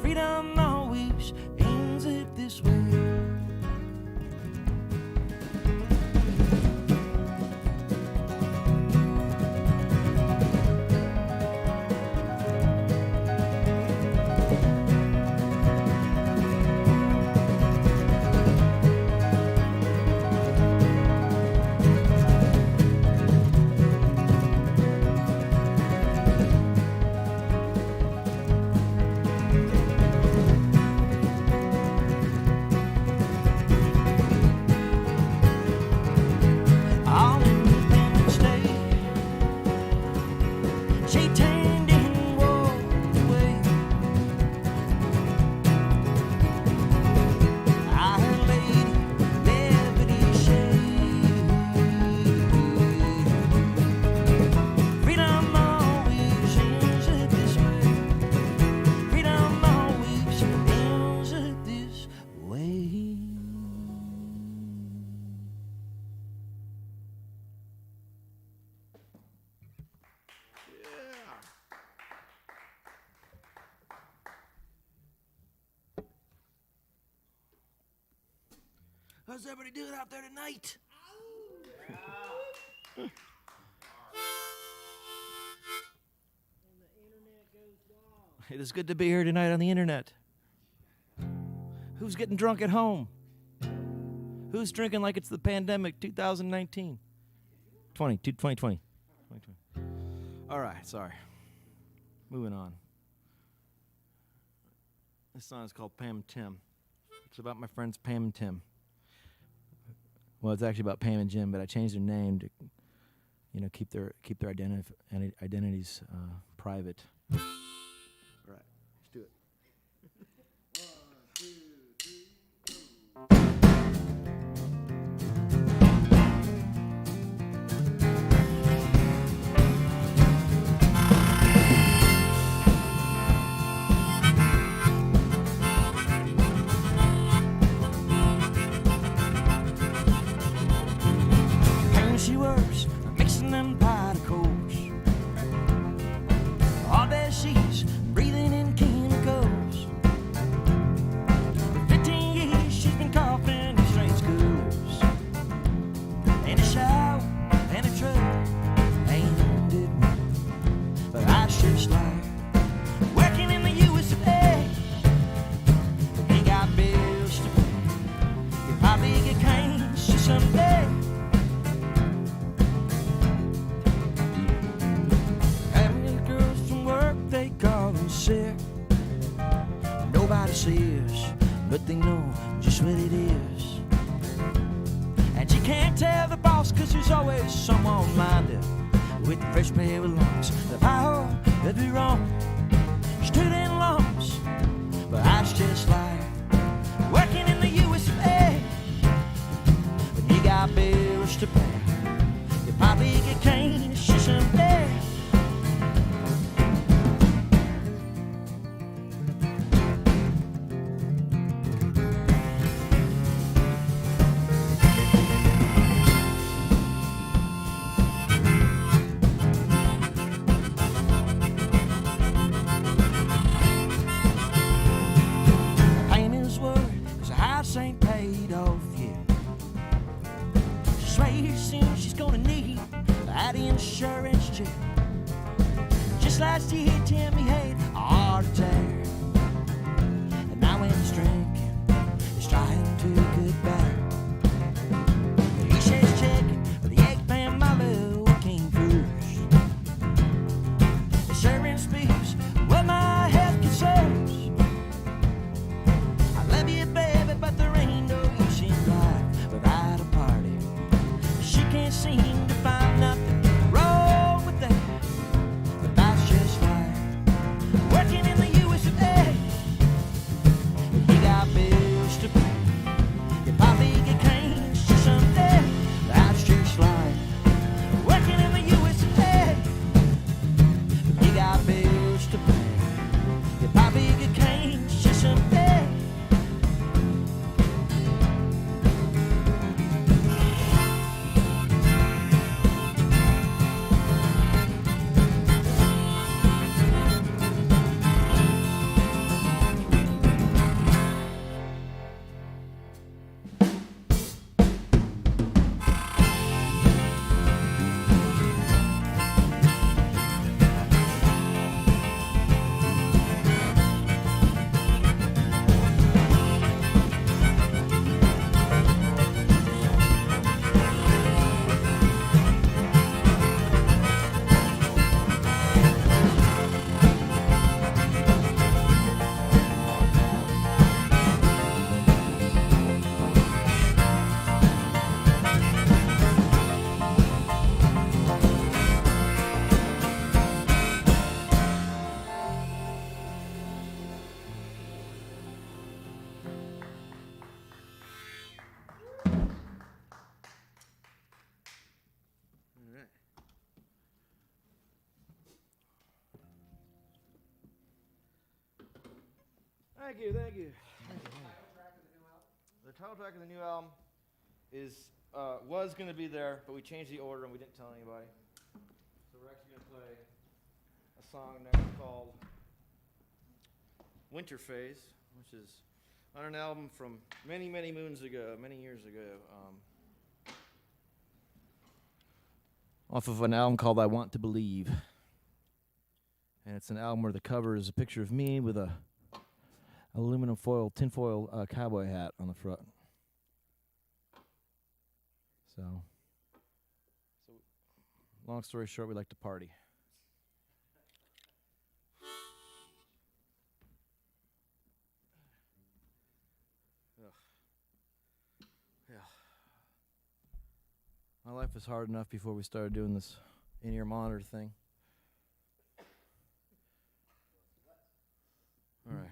Freedom always ends up this way. How's everybody doing out there tonight? It is good to be here tonight on the internet. Who's getting drunk at home? Who's drinking like it's the pandemic 2019? 2020. All right, sorry. Moving on. This song is called Pam and Tim. It's about my friends Pam and Tim. Well, it's actually about Pam and Jim, but I changed their name to, keep their identities private. All right, let's do it. 1, 2, 3, She works mixing them particles. All day she's breathing in chemicals. For 15 years she's been coughing in straight schools. In a shower and a truck ain't it one. But I just like working in the USA. He got bills to pay. You probably get cancer someday. Sick. Nobody says, but they know just what it is. And you can't tell the boss, cause there's always someone lined up with a fresh pair of lungs. The power that be wrong, student loans. But I just like working in the USA. When you got bills to pay, you probably get cancer someday. Ain't paid off yet. She swears soon she's gonna need had the insurance check. Just last year, Timmy had a heart attack. And now when he's drinking, he's trying to get back. He says checking for the eggplant Malo came first. The servant speaks, well, my health concerns. I love you, baby, but there ain't no use in life without a party. She can't seem to find nothing wrong with that, but that's just fine. Working in the US of A, he got bills to pay. Your poppy get caned someday, that's just life. Working in the US of A, he got bills to pay. Your poppy get caned someday. Thank you. The title track of the new album is was going to be there, but we changed the order and we didn't tell anybody. So we're actually going to play a song next called Winter Phase, which is on an album from many years ago, off of an album called I Want to Believe. And it's an album where the cover is a picture of me with a aluminum foil, tinfoil cowboy hat on the front. So, long story short, we like to party. Ugh. Yeah. My life was hard enough before we started doing this in-ear monitor thing. All right.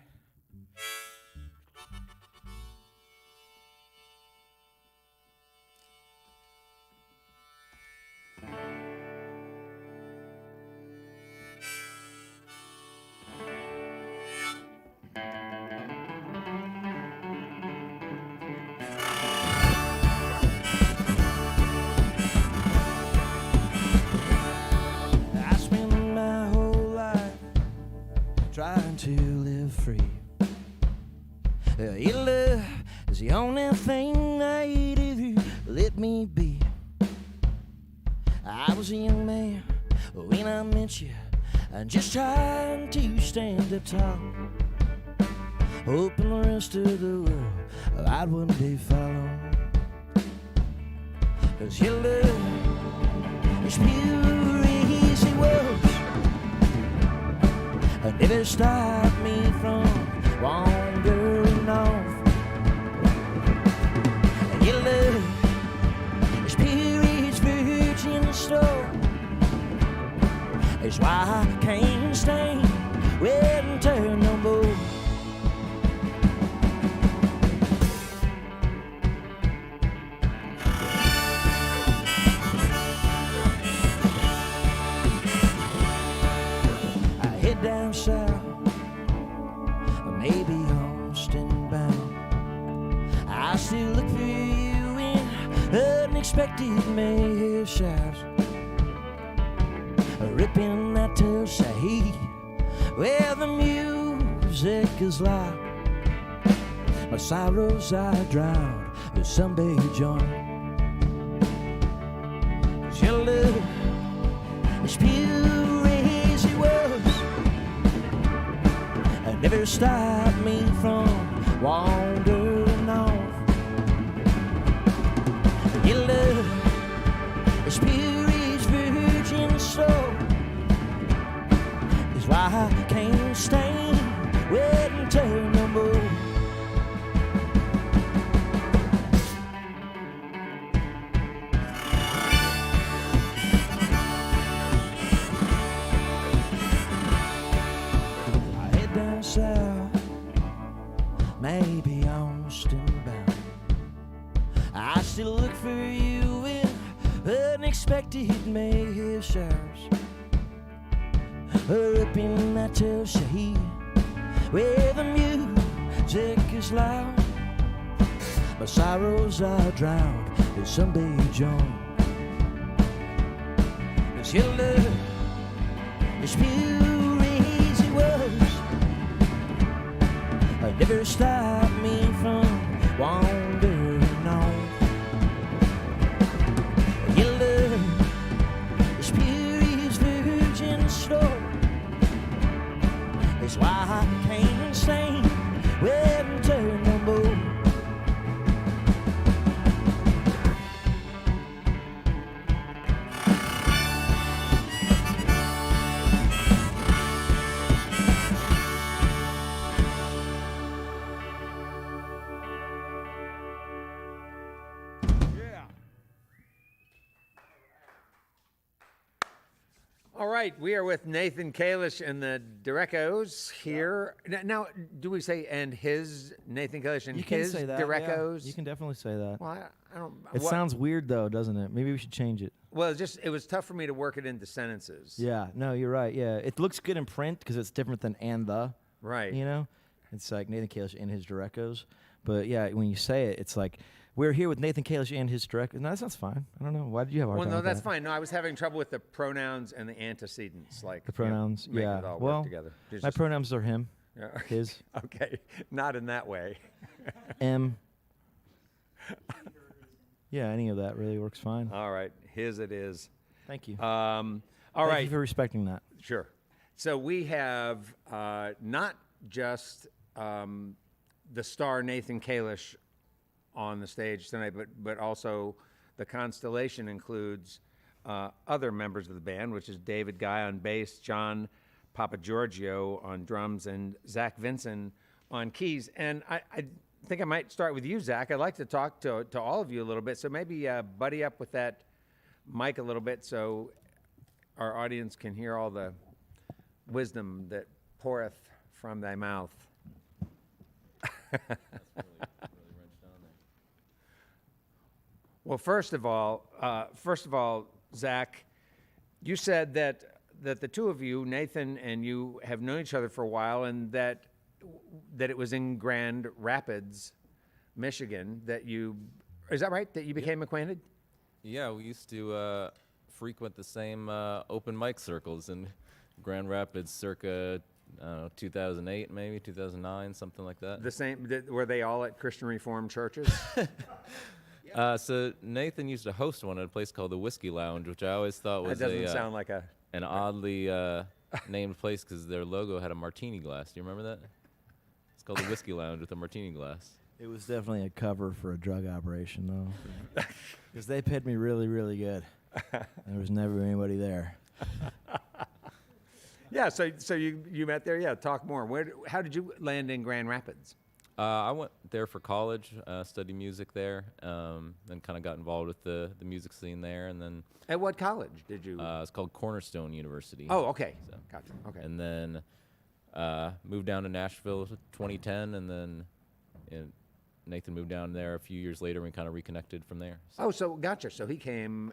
Trying to live free. Your love is the only thing I'd ever let me be. I was a young man when I met you, and just trying to stand up tall, hoping the rest of the world I'd one day follow. 'Cause your love is pure easy words. Never stop me from wandering off. And your love is pure, it's virgin slow. It's why I can't stand wait and turn no more. Down south, or maybe Austin bound, I still look for you in unexpected mayhem shafts, ripping that Tennessee where the music is loud. My sorrows I drowned with some baby joint. 'Cause your love as pure as it was, it never stopped me from wandering off. Your love, as pure as virgin soul, is why I can't stand waiting till no more. South, maybe Austin bound. I still look for you in unexpected measures, or up in that Tennessee where the music is loud. My sorrows are drowned in Sunday John. 'Cause your love is pure as it was, never stop me from wandering on. Your love is pure as virgin snow, is why I can't stand winter no more. All right, we are with Nathan Kalish and the Derechos here. Now, do we say and his Nathan Kalish and You can his say that. Derechos? Yeah, you can definitely say that. Well, I don't. It sounds weird though, doesn't it? Maybe we should change it. Well, it was tough for me to work it into sentences. Yeah, no, you're right. Yeah, it looks good in print because it's different than and the. Right. You know, it's like Nathan Kalish and his Derechos. But yeah, when you say it, it's like we're here with Nathan Kalish and his Derechos. No, that sounds fine. I don't know. Why did you have a hard time Well, no, with that's that? fine. No, I was having trouble with the pronouns and the antecedents, like The pronouns, you know, making yeah. it all Well, work together. It's my just- pronouns are him, Yeah. his, Okay, not in that way. M. Yeah, any of that really works fine. All right, his it is. Thank you. All Thank right, you for respecting that. sure. So we have not just the star Nathan Kalish on the stage tonight, but also the constellation includes other members of the band, which is David Guy on bass, John Papageorgio on drums, and Zach Vinson on keys. And I think I might start with you, Zach. I'd like to talk to all of you a little bit, so maybe buddy up with that mic a little bit so our audience can hear all the wisdom that poureth from thy mouth. Well, first of all, Zach, you said that the two of you, Nathan and you, have known each other for a while, and that it was in Grand Rapids, Michigan, that you, is that right? That you became acquainted? Yeah, we used to frequent the same open mic circles in Grand Rapids circa, I don't know, 2008 maybe, 2009, something like that. The same? Were they all at Christian Reformed churches? So Nathan used to host one at a place called the Whiskey Lounge, which I always thought was That doesn't sound like a... an oddly named place because their logo had a martini glass. Do you remember that? It's called the Whiskey Lounge with a martini glass. It was definitely a cover for a drug operation, though. Because they paid me really, really good. There was never anybody there. Yeah, so you met there. Yeah, talk more. How did you land in Grand Rapids? I went there for college, studied music there, then kind of got involved with the music scene there, and then At what college did you? it's called Cornerstone University. Oh, okay. So- Gotcha. Okay. And then moved down to Nashville 2010, and then Nathan moved down there a few years later, and we kind of reconnected from there. So, Oh, so gotcha. So he came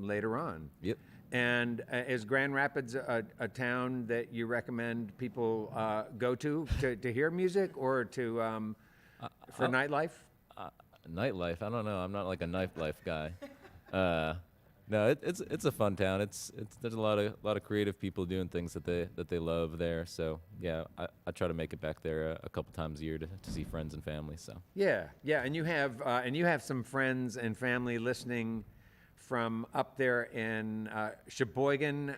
later on. yep. And is Grand Rapids a town that you recommend people go to hear music or to for nightlife? Nightlife, I don't know. I'm not like a nightlife guy. No, it's a fun town. There's a lot of creative people doing things that they love there. So yeah, I try to make it back there a couple times a year to see friends and family. So Yeah, and you have some friends and family listening from up there in Sheboygan,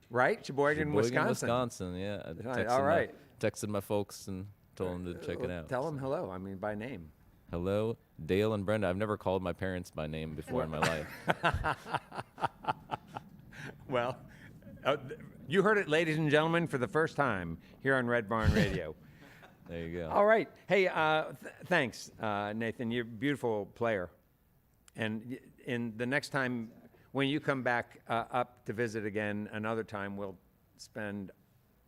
right? Sheboygan, Wisconsin. Yeah. I Right, all right. Texted my folks and told them to check it out. Tell them hello. I mean, by name. Hello, Dale and Brenda. I've never called my parents by name before in my life. Well, you heard it, ladies and gentlemen, for the first time here on Red Barn Radio. There you go. All right. Hey, thanks, Nathan. You're a beautiful player. And in the next time, when you come back up to visit again another time, we'll spend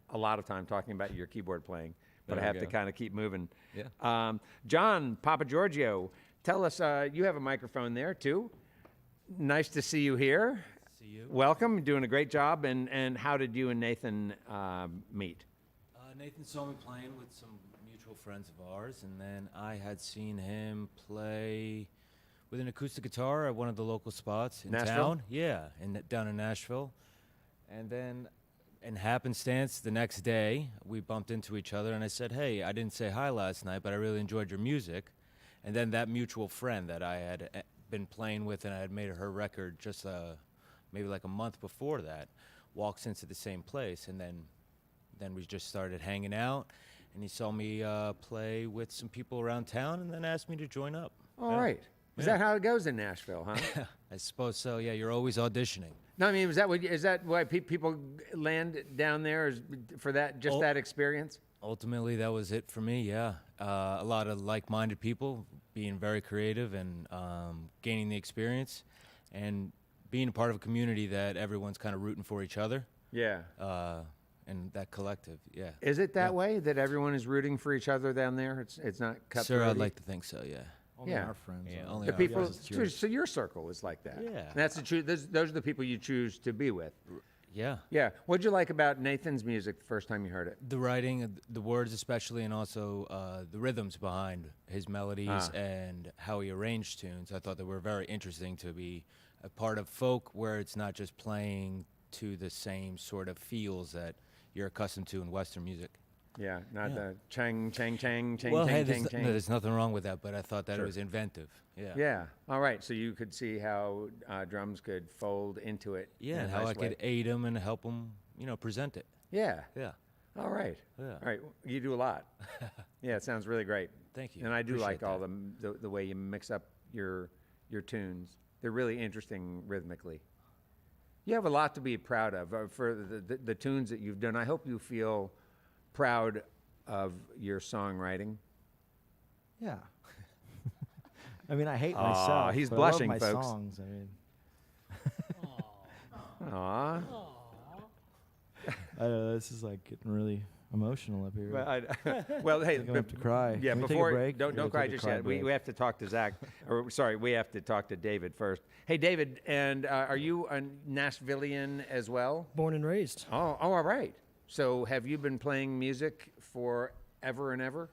a lot of time talking about your keyboard playing. But There I we have to go. kind of keep moving. Yeah. John Papageorgio, tell us, you have a microphone there too. Nice to see you here. See you. Welcome. You're doing a great job. And how did you and Nathan meet? Nathan saw me playing with some mutual friends of ours, and then I had seen him play with an acoustic guitar at one of the local spots in Nashville? town. Yeah, down in Nashville. And then, in happenstance, the next day, we bumped into each other, and I said, hey, I didn't say hi last night, but I really enjoyed your music. And then that mutual friend that I had been playing with and I had made her record just maybe like a month before that walks into the same place, and then we just started hanging out, and he saw me play with some people around town and then asked me to join up. All right. Is that how it goes in Nashville, huh? I suppose so. Yeah, you're always auditioning. No, I mean, is that why people land down there is for that that experience? Ultimately, that was it for me. Yeah, a lot of like-minded people, being very creative and gaining the experience, and being a part of a community that everyone's kind of rooting for each other. Yeah. And that collective. Yeah. Is it that way that everyone is rooting for each other down there? It's not cutthroat. Sir, I'd like to think so. Yeah. Only Yeah. our friends. Yeah, are. only The our people. friends. So your circle is like that. Yeah. And that's those are the people you choose to be with. Yeah. Yeah. What'd you like about Nathan's music the first time you heard it? The writing, the words especially, and also the rhythms behind his melodies and how he arranged tunes. I thought they were very interesting to be a part of folk, where it's not just playing to the same sort of feels that you're accustomed to in Western music. Yeah. Not Yeah. the chang chang chang chang Well, chang hey, chang chang. there's nothing wrong with that, but I thought that Sure. it was inventive. Yeah. Yeah. All right. So you could see how drums could fold into it. Yeah, in a and how nice I could way. aid him and help him, present it. Yeah. Yeah. All right. Yeah. All right. You do a lot. Yeah. It sounds really great. Thank you. And I do Appreciate like all that. the way you mix up your tunes. They're really interesting rhythmically. You have a lot to be proud of for the tunes that you've done. I hope you feel proud of your songwriting. Yeah. I mean, I hate myself. he's but I love blushing, my folks. songs. I mean, Aw. I don't know, this is like getting really emotional up here. Well, hey, I think I'm gonna have to cry. Yeah, Can we take a before break? don't Gotta cry take a just cry yet. break. We have to talk to Zach. Or sorry, we have to talk to David first. Hey, David, and are you a Nashvilleian as well? Born and raised. Oh, all right. So have you been playing music for ever and ever?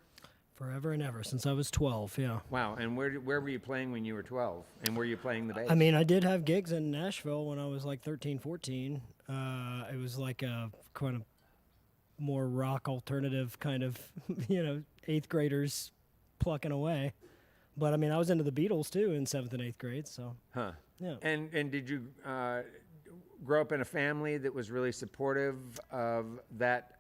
Forever and ever, since I was 12, yeah. Wow. And where were you playing when you were 12? And were you playing the bass? I mean, I did have gigs in Nashville when I was like 13, 14. It was like a kind of more rock alternative kind of, eighth graders plucking away. But I mean, I was into the Beatles too in 7th and 8th grade, so. Huh. Yeah. And did you grow up in a family that was really supportive of that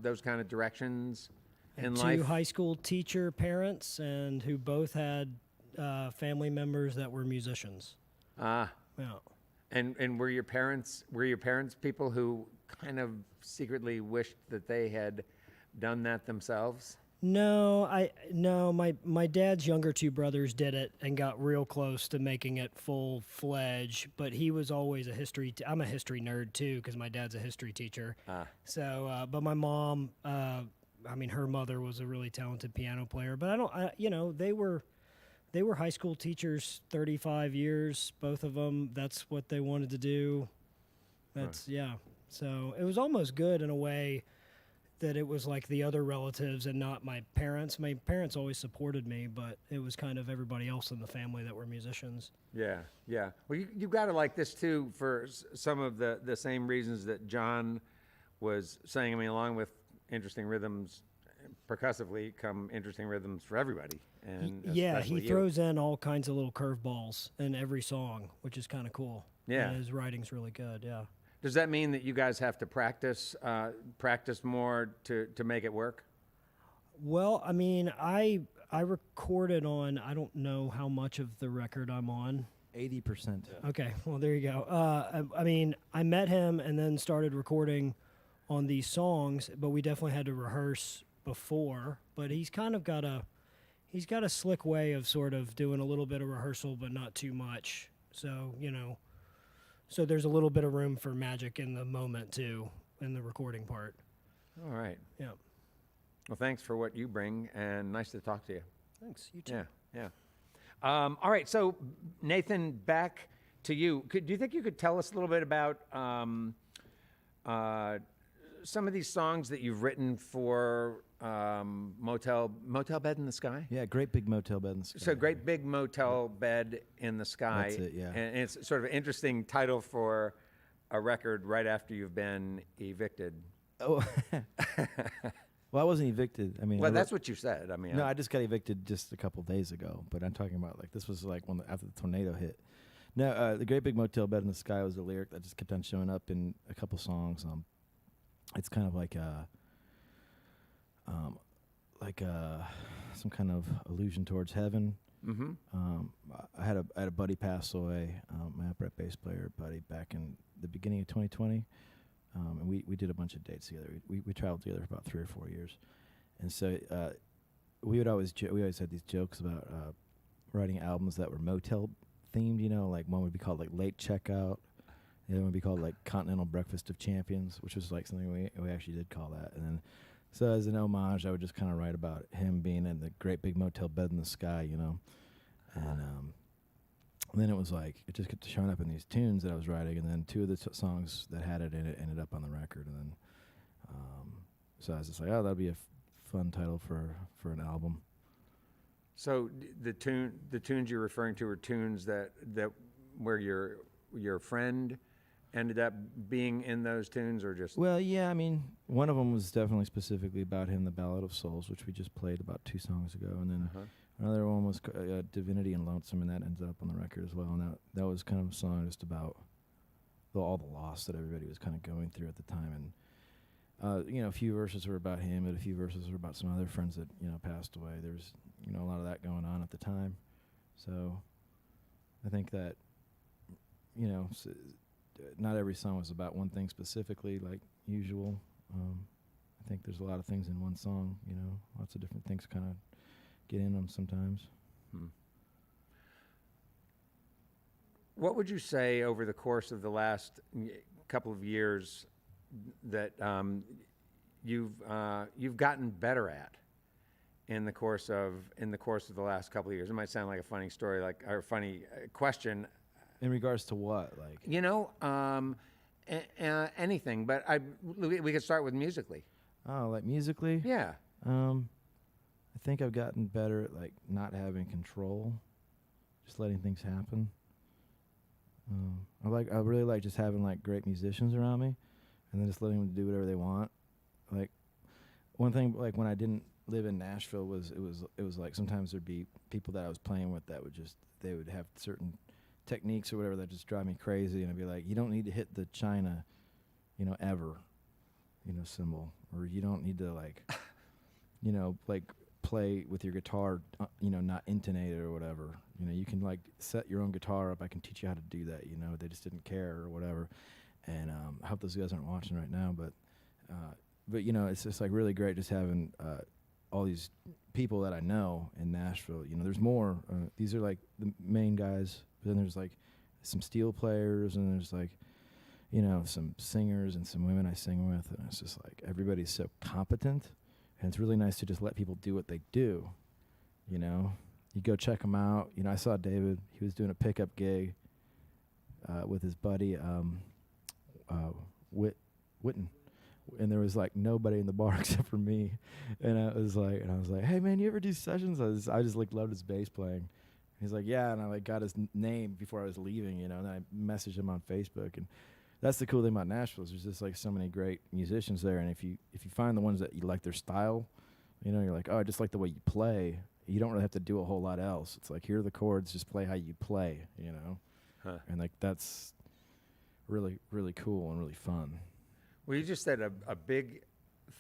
those kind of directions in life? Two high school teacher parents and who both had family members that were musicians. Ah. Yeah. And were your parents people who kind of secretly wished that they had done that themselves? No, my dad's younger two brothers did it and got real close to making it full-fledged, but he was always a history I'm a history nerd too because my dad's a history teacher. So but my mom her mother was a really talented piano player, but they were high school teachers 35 years, both of them. That's what they wanted to do. Yeah. So it was almost good in a way that it was like the other relatives and not my parents. My parents always supported me, but it was kind of everybody else in the family that were musicians. Yeah, yeah. Well, you got to like this too for some of the same reasons that John was saying. I mean, along with interesting rhythms, percussively come interesting rhythms for everybody. And Yeah, especially he you. throws in all kinds of little curveballs in every song, which is kind of cool. Yeah. And his writing's really good, yeah. Does that mean that you guys have to practice more to make it work? Well, I mean, I recorded on, I don't know how much of the record I'm on. 80%. Okay, well, there you go. I mean, I met him and then started recording on these songs, but we definitely had to rehearse before. But he's kind of got a slick way of sort of doing a little bit of rehearsal, but not too much. So, so there's a little bit of room for magic in the moment, too, in the recording part. All right. Yeah. Well, thanks for what you bring, and nice to talk to you. Thanks. You too. Yeah. All right, so Nathan, back to you. Do you think you could tell us a little bit about some of these songs that you've written for Motel Bed in the Sky? Yeah, Great Big Motel Bed in the Sky. So Great Big Motel Bed in the Sky. That's it, yeah. And it's sort of an interesting title for a record right after you've been evicted. Oh. Well, I wasn't evicted. I mean, Well, that's what you said. I mean, No, I just got evicted just a couple days ago. But I'm talking about like this was like after the tornado hit. No, the Great Big Motel Bed in the Sky was a lyric that just kept on showing up in a couple songs. It's kind of like some kind of allusion towards heaven. Mm-hmm. I had a buddy pass away, my upright bass player buddy, back in the beginning of 2020. And we did a bunch of dates together. We traveled together for about 3 or 4 years, and so we always had these jokes about writing albums that were motel themed. Like one would be called like Late Checkout, the other one would be called like Continental Breakfast of Champions, which was like something we actually did call that. And then so as an homage, I would just kind of write about him being in the Great Big Motel Bed in the Sky, And then it was like, it just kept showing up in these tunes that I was writing, and then 2 of the songs that had it in it ended up on the record. And then, so I was just like, oh, that'd be a fun title for an album. So the tunes you're referring to are tunes that where your friend ended up being in those tunes, or just? Well, yeah, I mean, one of them was definitely specifically about him, the Ballad of Souls, which we just played about 2 songs ago, and then another one was Divinity and Lonesome, and that ended up on the record as well. And that was kind of a song just about all the loss that everybody was kind of going through at the time. And a few verses were about him, but a few verses were about some other friends that passed away. There was a lot of that going on at the time. So I think that not every song was about one thing specifically, like usual. I think there's a lot of things in one song. Lots of different things kind of get in them sometimes. What would you say over the course of the last couple of years that you've gotten better at in the course of the last couple of years? It might sound like a funny story, or a funny question. In regards to what, like? Anything, but we could start with musically. Oh, like musically? Yeah. I think I've gotten better at like not having control, just letting things happen. I really like just having like great musicians around me, and then just letting them do whatever they want. Like one thing, like when I didn't live in Nashville, it was like sometimes there'd be people that I was playing with that they would have certain techniques or whatever that just drive me crazy, and I'd be like, you don't need to hit the China, ever, symbol, or you don't need to like, like play with your guitar, not intonate it or whatever. You can like set your own guitar up. I can teach you how to do that. They just didn't care or whatever. And I hope those guys aren't watching right now, but it's just like really great just having all these people that I know in Nashville. There's more. These are like the main guys, but then there's like some steel players, and there's like some singers and some women I sing with, and it's just like everybody's so competent, and it's really nice to just let people do what they do. You go check them out. I saw David. He was doing a pickup gig with his buddy Witten, and there was like nobody in the bar except for me, and I was like, hey man, you ever do sessions? I just like loved his bass playing. He's like, yeah, and I like got his name before I was leaving, and I messaged him on Facebook, and that's the cool thing about Nashville is there's just like so many great musicians there, and if you find the ones that you like their style, You know, you're like, oh, I just like the way you play. You don't really have to do a whole lot else. It's like, here are the chords, just play how you play, you know? Huh. And like, that's really, really cool and really fun. Well, you just said a big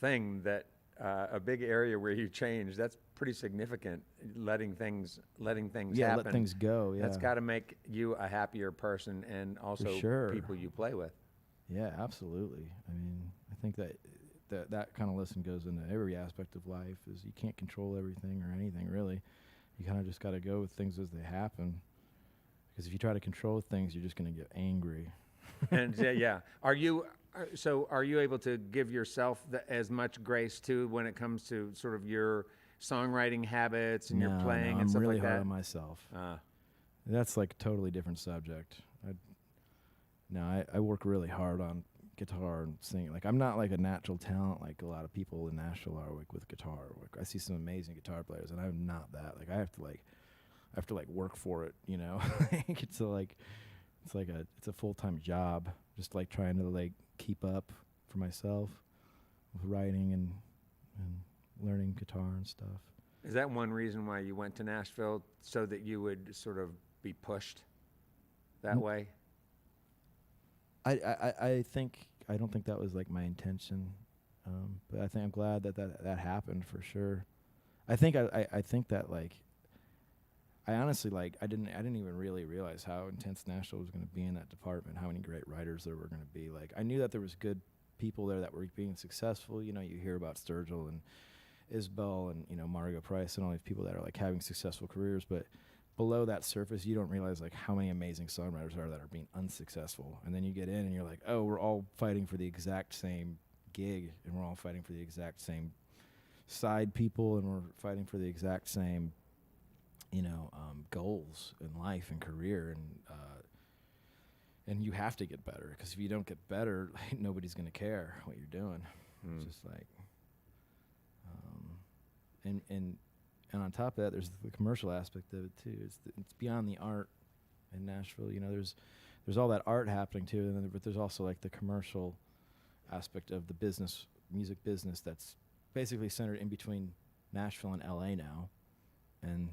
thing that, a big area where you change. That's pretty significant, letting things Yeah, happen. let things go, yeah. That's got to make you a happier person and also sure. people you play with. Yeah, absolutely. I mean, I think that kind of lesson goes into every aspect of life, is you can't control everything or anything, really. You kind of just got to go with things as they happen. Because if you try to control things, you're just going to get angry. And yeah, are you able to give yourself as much grace too when it comes to sort of your songwriting habits and your playing and stuff I'm really like that? hard on myself. That's like a totally different subject. I work really hard on guitar and singing. Like, I'm not like a natural talent like a lot of people in Nashville are with guitar. Like, I see some amazing guitar players, and I'm not that. Like, I have to work for it, you know. It's a full-time job, just like trying to like keep up for myself with writing and learning guitar and stuff. Is that one reason why you went to Nashville, so that you would sort of be pushed that way? I don't think that was like my intention, but I think I'm glad that happened for sure. I think that like, I honestly like, I didn't even really realize how intense Nashville was going to be in that department, how many great writers there were going to be. Like, I knew that there was good people there that were being successful. You know, you hear about Sturgill and Isbell and, you know, Margo Price and all these people that are like having successful careers, but below that surface, you don't realize like how many amazing songwriters are that are being unsuccessful. And then you get in and you're like, oh, we're all fighting for the exact same gig, and we're all fighting for the exact same side people, and we're fighting for the exact same, you know, goals in life and career, and you have to get better, because if you don't get better, like, nobody's going to care what you're doing. It's just like, and on top of that, there's the commercial aspect of it too. It's beyond the art in Nashville. You know, there's all that art happening too, and then, but there's also like the commercial aspect of the music business that's basically centered in between Nashville and LA now, and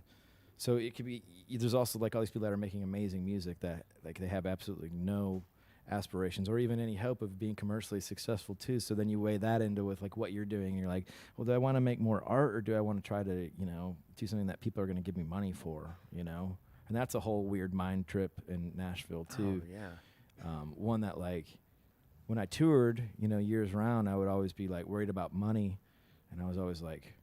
so it could be. There's also like all these people that are making amazing music that like they have absolutely no aspirations or even any hope of being commercially successful too. So then you weigh that into with like what you're doing, and you're like, well, do I want to make more art, or do I want to try to, you know, do something that people are going to give me money for, you know? And that's a whole weird mind trip in Nashville too. Oh, yeah. One that like when I toured, you know, years round, I would always be like worried about money, and I was always like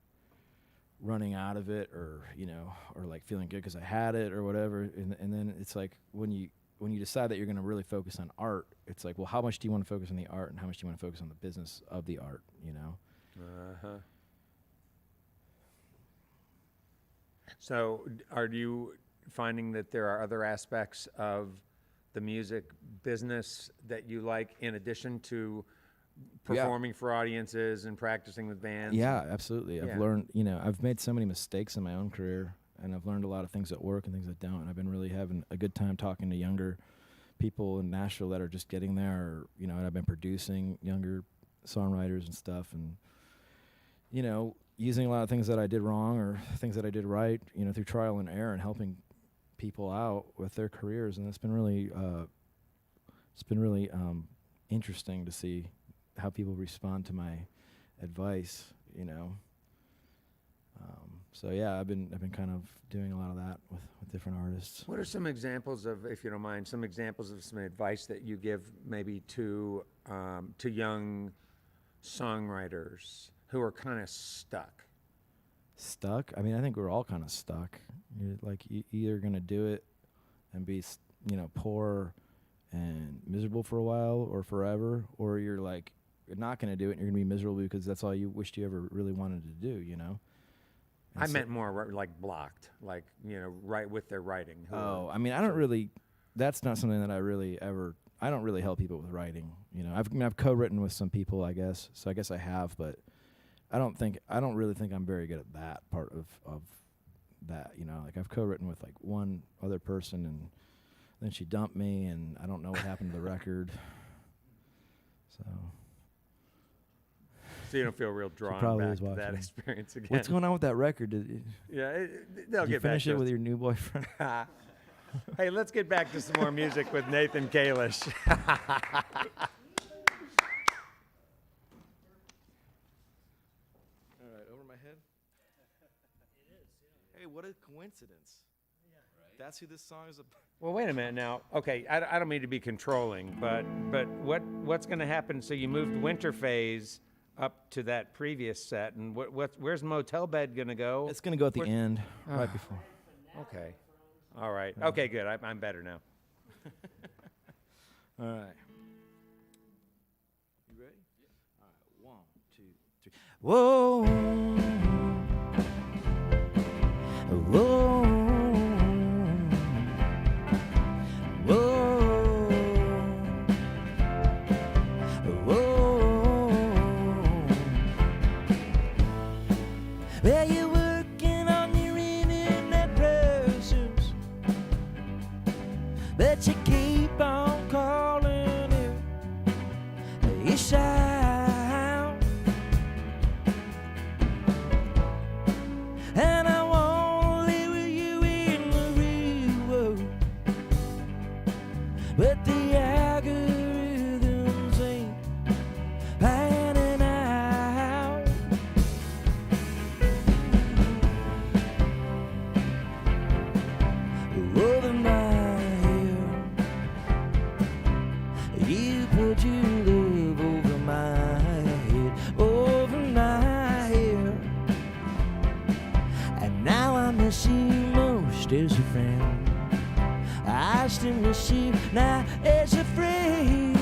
running out of it, or, you know, or like feeling good because I had it or whatever. And then it's like when you decide that you're going to really focus on art, it's like, well, how much do you want to focus on the art, and how much do you want to focus on the business of the art, you know? Uh-huh. So are you finding that there are other aspects of the music business that you like, in addition to performing for audiences and practicing with bands? Yeah, absolutely. Yeah. I've learned, you know, I've made so many mistakes in my own career, and I've learned a lot of things that work and things that don't. And I've been really having a good time talking to younger people in Nashville that are just getting there, or, you know, and I've been producing younger songwriters and stuff, and, you know, using a lot of things that I did wrong or things that I did right, you know, through trial and error, and helping people out with their careers. And it's been really interesting to see how people respond to my advice, you know. So yeah, I've been kind of doing a lot of that with different artists. What are some examples of, if you don't mind, some examples of some advice that you give maybe to young songwriters who are kind of stuck? Stuck? I mean, I think we're all kind of stuck. You're like either gonna do it and be, you know, poor and miserable for a while or forever, or you're like, you're not gonna do it and you're gonna be miserable because that's all you wished you ever really wanted to do, you know? And I meant more like blocked, like, you know, right with their writing. Oh, I mean, I don't really, that's not something that I really ever, I don't really help people with writing, you know. I've co-written with some people, I guess, so I guess I have, but I don't really think I'm very good at that part of that, you know. Like, I've co-written with like one other person, and then she dumped me, and I don't know what happened to the record. So you don't feel real drawn probably back is to that watching. experience again. What's going on with that record? Yeah, they'll Did you get back finish to it us. with your new boyfriend? Hey, let's get back to some more music with Nathan Kalish. All right, over my head. It is. Yeah. Hey, what a coincidence! Yeah. Right. That's who this song is about. Well, wait a minute now. Okay, I don't mean to be controlling, but what's going to happen? So you moved Winter Phase up to that previous set, and where's Motel Bed going to go? It's gonna go at the end, right before. Okay. All right. Okay, good. I'm better now. All right. You ready? Yeah. All right. 1, 2, 3. Whoa. Whoa. Whoa. Whoa. Well, you're working on your internet presence, but you keep on calling it a sound. And I wanna live with you in the real world, but the algorithms ain't panning out. Over my head, you put your love over my head, over my head. And now I miss you most as a friend. I still miss you now as a friend.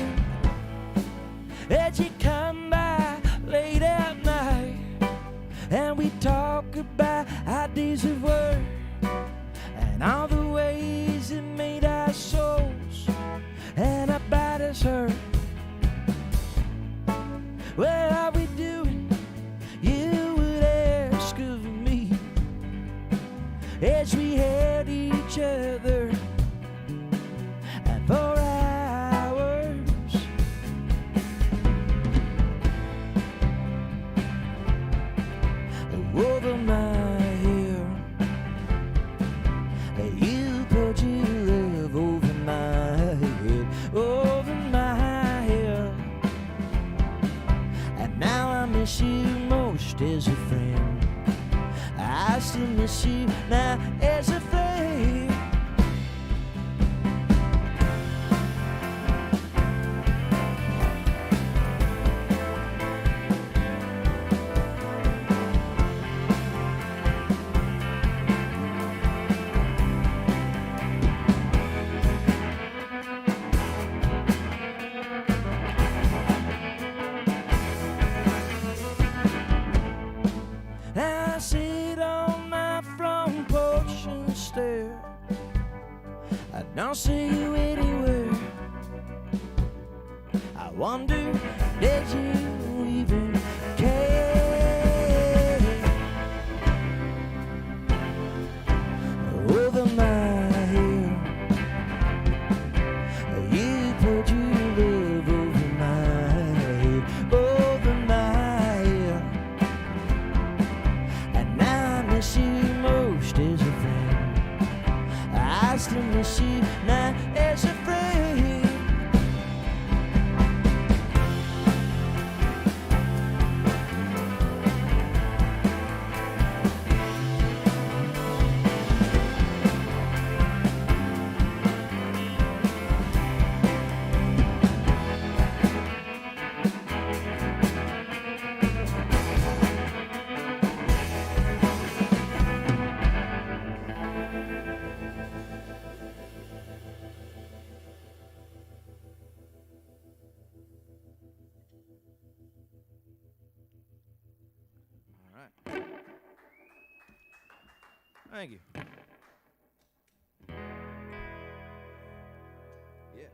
As you come by late at night, and we talk about ideas of work and all the ways it made our souls and our bodies hurt. What are we doing? You would ask of me as we held each other for hours. Over my head, you put your love over my head, over my head. And now I miss you most as a friend. I still miss you now as a friend. I sit on my front porch and stare. I don't see you anywhere. I wonder, did you even care? Over my head, you put your love over my head, over my head. And now I miss you most as a friend. I still miss you now as a friend. Thank you. Yeah.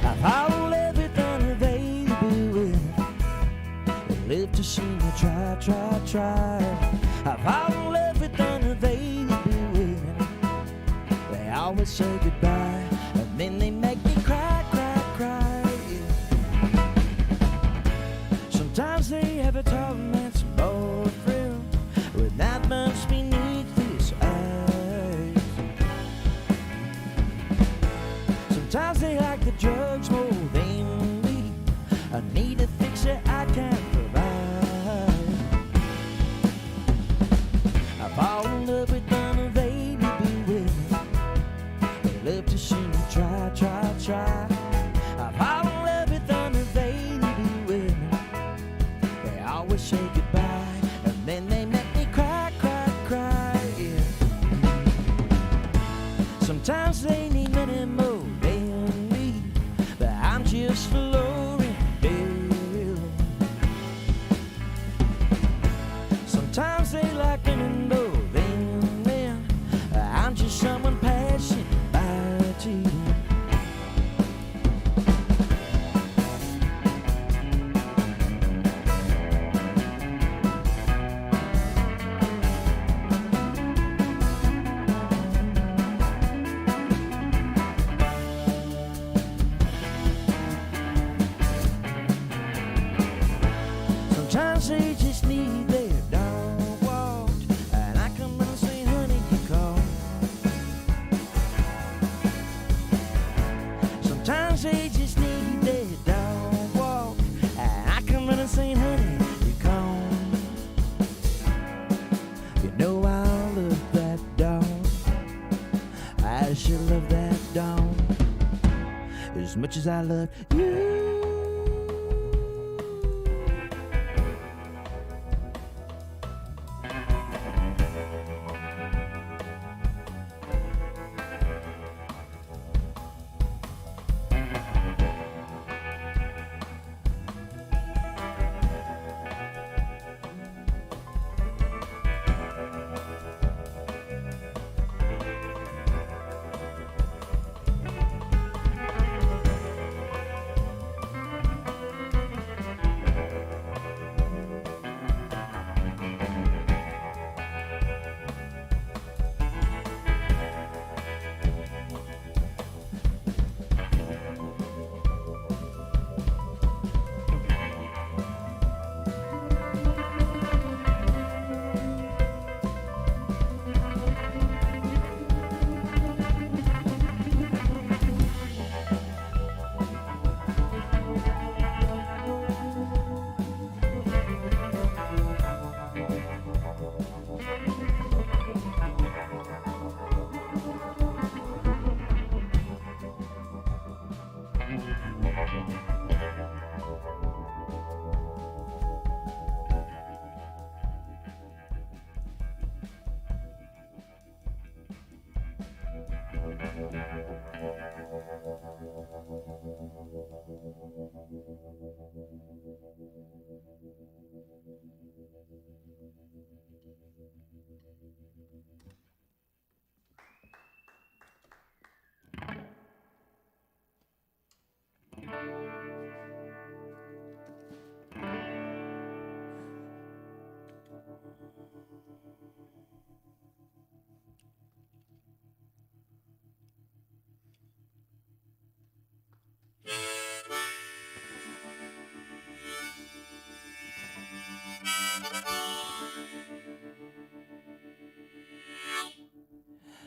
I followed everything available and lived to see me try. I followed everything available. They always always say goodbye, and then they make me cry, cry, cry. Sometimes they have a torment more thrill with not much beneath his eyes. Sometimes they like the drugs more than me. I need a fixer I can't provide. I fall in love with unavailable women. They love to see me try, try, try. I fall in love with unavailable women. They always say goodbye, and then they make me cry, cry, cry. Yeah. Sometimes they need money more than me, but I'm just a lowering bill. Sometimes they like women more than men. I'm just someone passing by too. Sometimes they just need their dog walked, and I come and say, honey, you call. Sometimes they just need their dog walked, and I come and say, honey, you call. You know I love that dog. I should love that dog as much as I love you.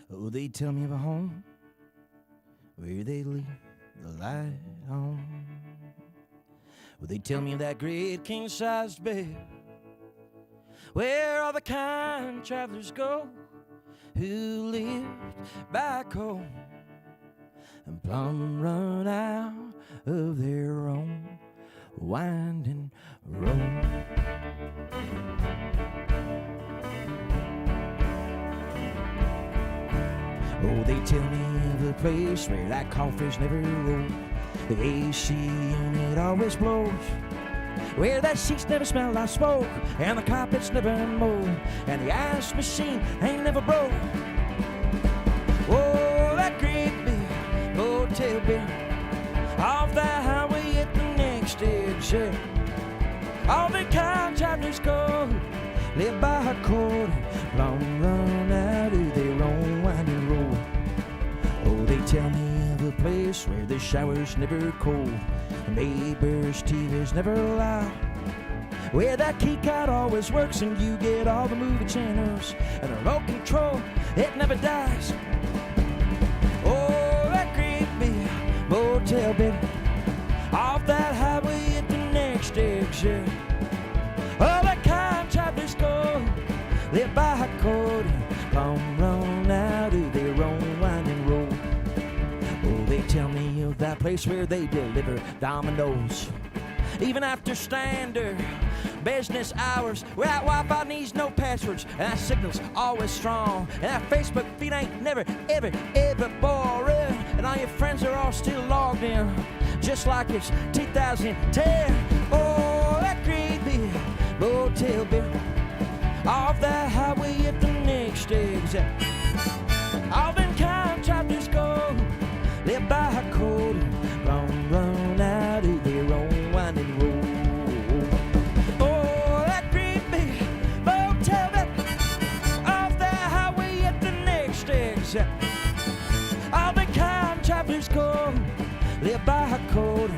Oh, they tell me of a home where they leave the light on. Oh, they tell me of that great king-sized bed where all the kind travelers go who lived back home and plumb run out of their own winding road. Oh, they tell me of a place where that coffee's never rolled, the AC unit always blows, where that seats never smell like smoke, and the carpets never mold, and the ice machine ain't never broke. Oh, that great big motel bed off the highway at the next exit. All the kind travelers go, live by a quarter, long run out of their own winding road. Oh, shower's never cold, the neighbor's TV's never loud. Where that key card always works and you get all the movie channels, and the remote control, it never dies. Oh, that great big motel bed, off that highway at the next exit. Oh, that kind disco, lit by a code, come run out of their own winding road. Oh, they tell me of that place where they deliver dominoes, even after standard business hours, where that Wi-Fi needs no passwords, and that signal's always strong, and that Facebook feed ain't never, ever, ever boring, and all your friends are all still logged in, just like it's 2010. Oh, that great big motel bed, off that highway at the next exit. All them kind chapters go, lit by a code, run out of their own winding road. Oh, that great big motel bed, off that highway at the next exit. All the kind chapters go, lit by a code,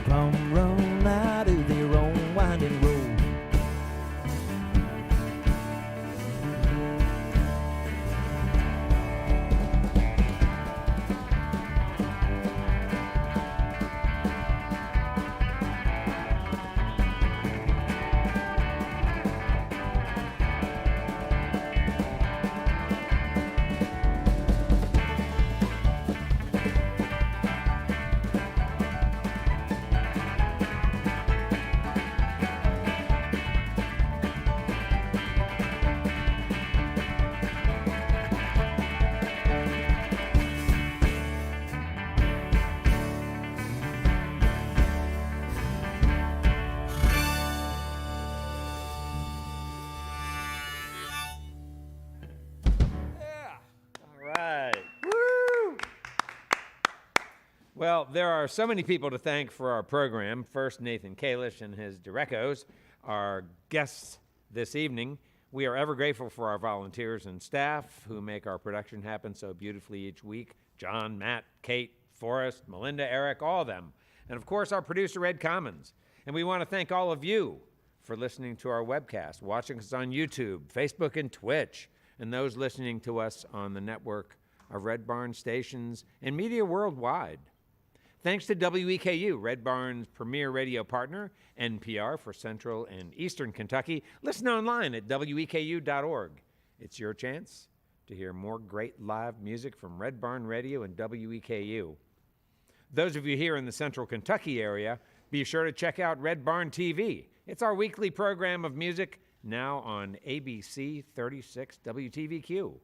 run out of their own winding road. Well, there are so many people to thank for our program. First, Nathan Kalish and his Derechos, our guests this evening. We are ever grateful for our volunteers and staff who make our production happen so beautifully each week. John, Matt, Kate, Forrest, Melinda, Eric, all of them. And of course, our producer, Ed Commons. And we want to thank all of you for listening to our webcast, watching us on YouTube, Facebook, and Twitch, and those listening to us on the network of Red Barn stations and media worldwide. Thanks to WEKU, Red Barn's premier radio partner, NPR for Central and Eastern Kentucky. Listen online at weku.org. It's your chance to hear more great live music from Red Barn Radio and WEKU. Those of you here in the Central Kentucky area, be sure to check out Red Barn TV. It's our weekly program of music, now on ABC 36 WTVQ.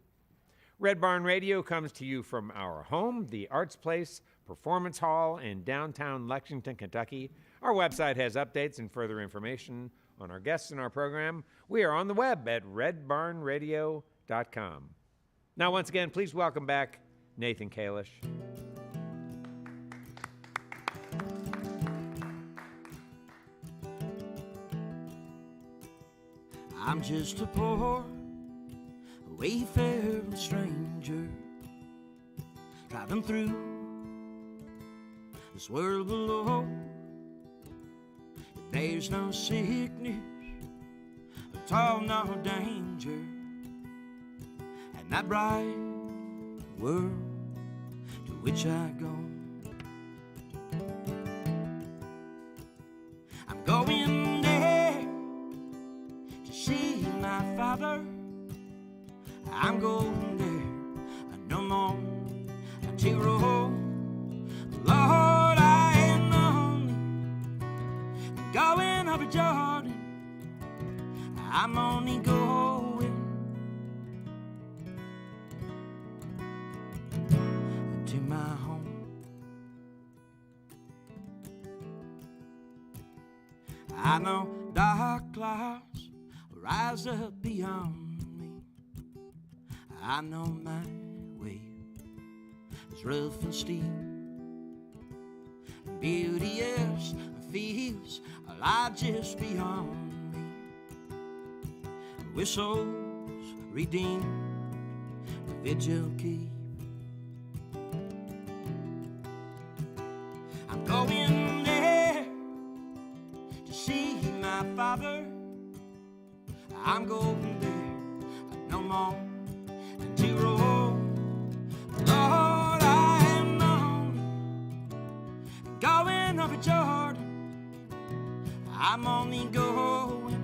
Red Barn Radio comes to you from our home, the Arts Place Performance Hall in downtown Lexington, Kentucky. Our website has updates and further information on our guests and our program. We are on the web at redbarnradio.com. Now, once again, please welcome back Nathan Kalish. I'm just a poor wayfaring stranger driving through this world below. There's no sickness at all, no danger, and that bright world to which I go. I'm going there to see my Father. I'm going there, no more to roll. Lord, I am lonely, going over Jordan. I'm only going to my home. I know dark clouds rise up beyond me. I know my way is rough and steep. Beauty is feels alive just beyond me. We're souls redeemed, the vigil keep. I'm going there, no more than 2 rows. Lord, I am on, going over Jordan. I'm only going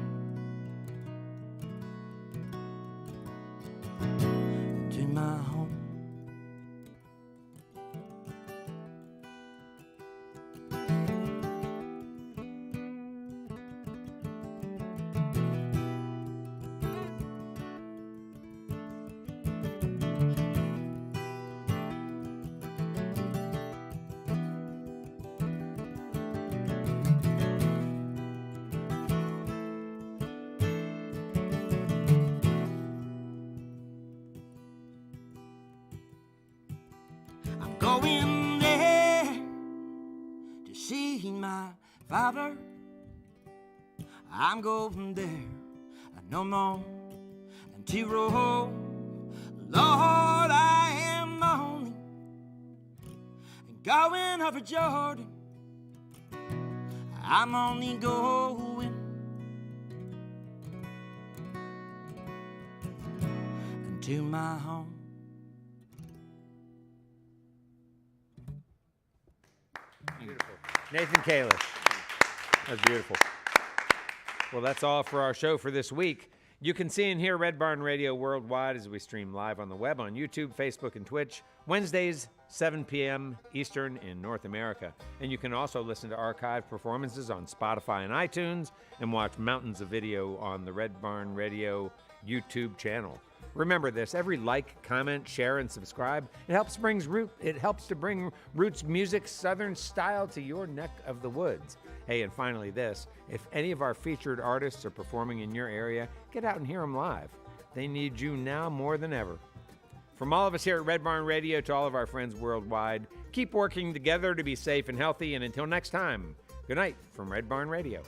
to my home. Going there to see my father. I'm going there, no more than 2 rows. Lord, I am only going over Jordan. I'm only going to my home. Beautiful. Nathan Kalish. That's beautiful. Well, that's all for our show for this week. You can see and hear Red Barn Radio worldwide as we stream live on the web on YouTube, Facebook, and Twitch, Wednesdays, 7 p.m. Eastern in North America. And you can also listen to archived performances on Spotify and iTunes and watch mountains of video on the Red Barn Radio YouTube channel. Remember this, every like, comment, share, and subscribe, it helps to bring Roots music Southern style to your neck of the woods. Hey, and finally this, if any of our featured artists are performing in your area, get out and hear them live. They need you now more than ever. From all of us here at Red Barn Radio to all of our friends worldwide, keep working together to be safe and healthy, and until next time, good night from Red Barn Radio.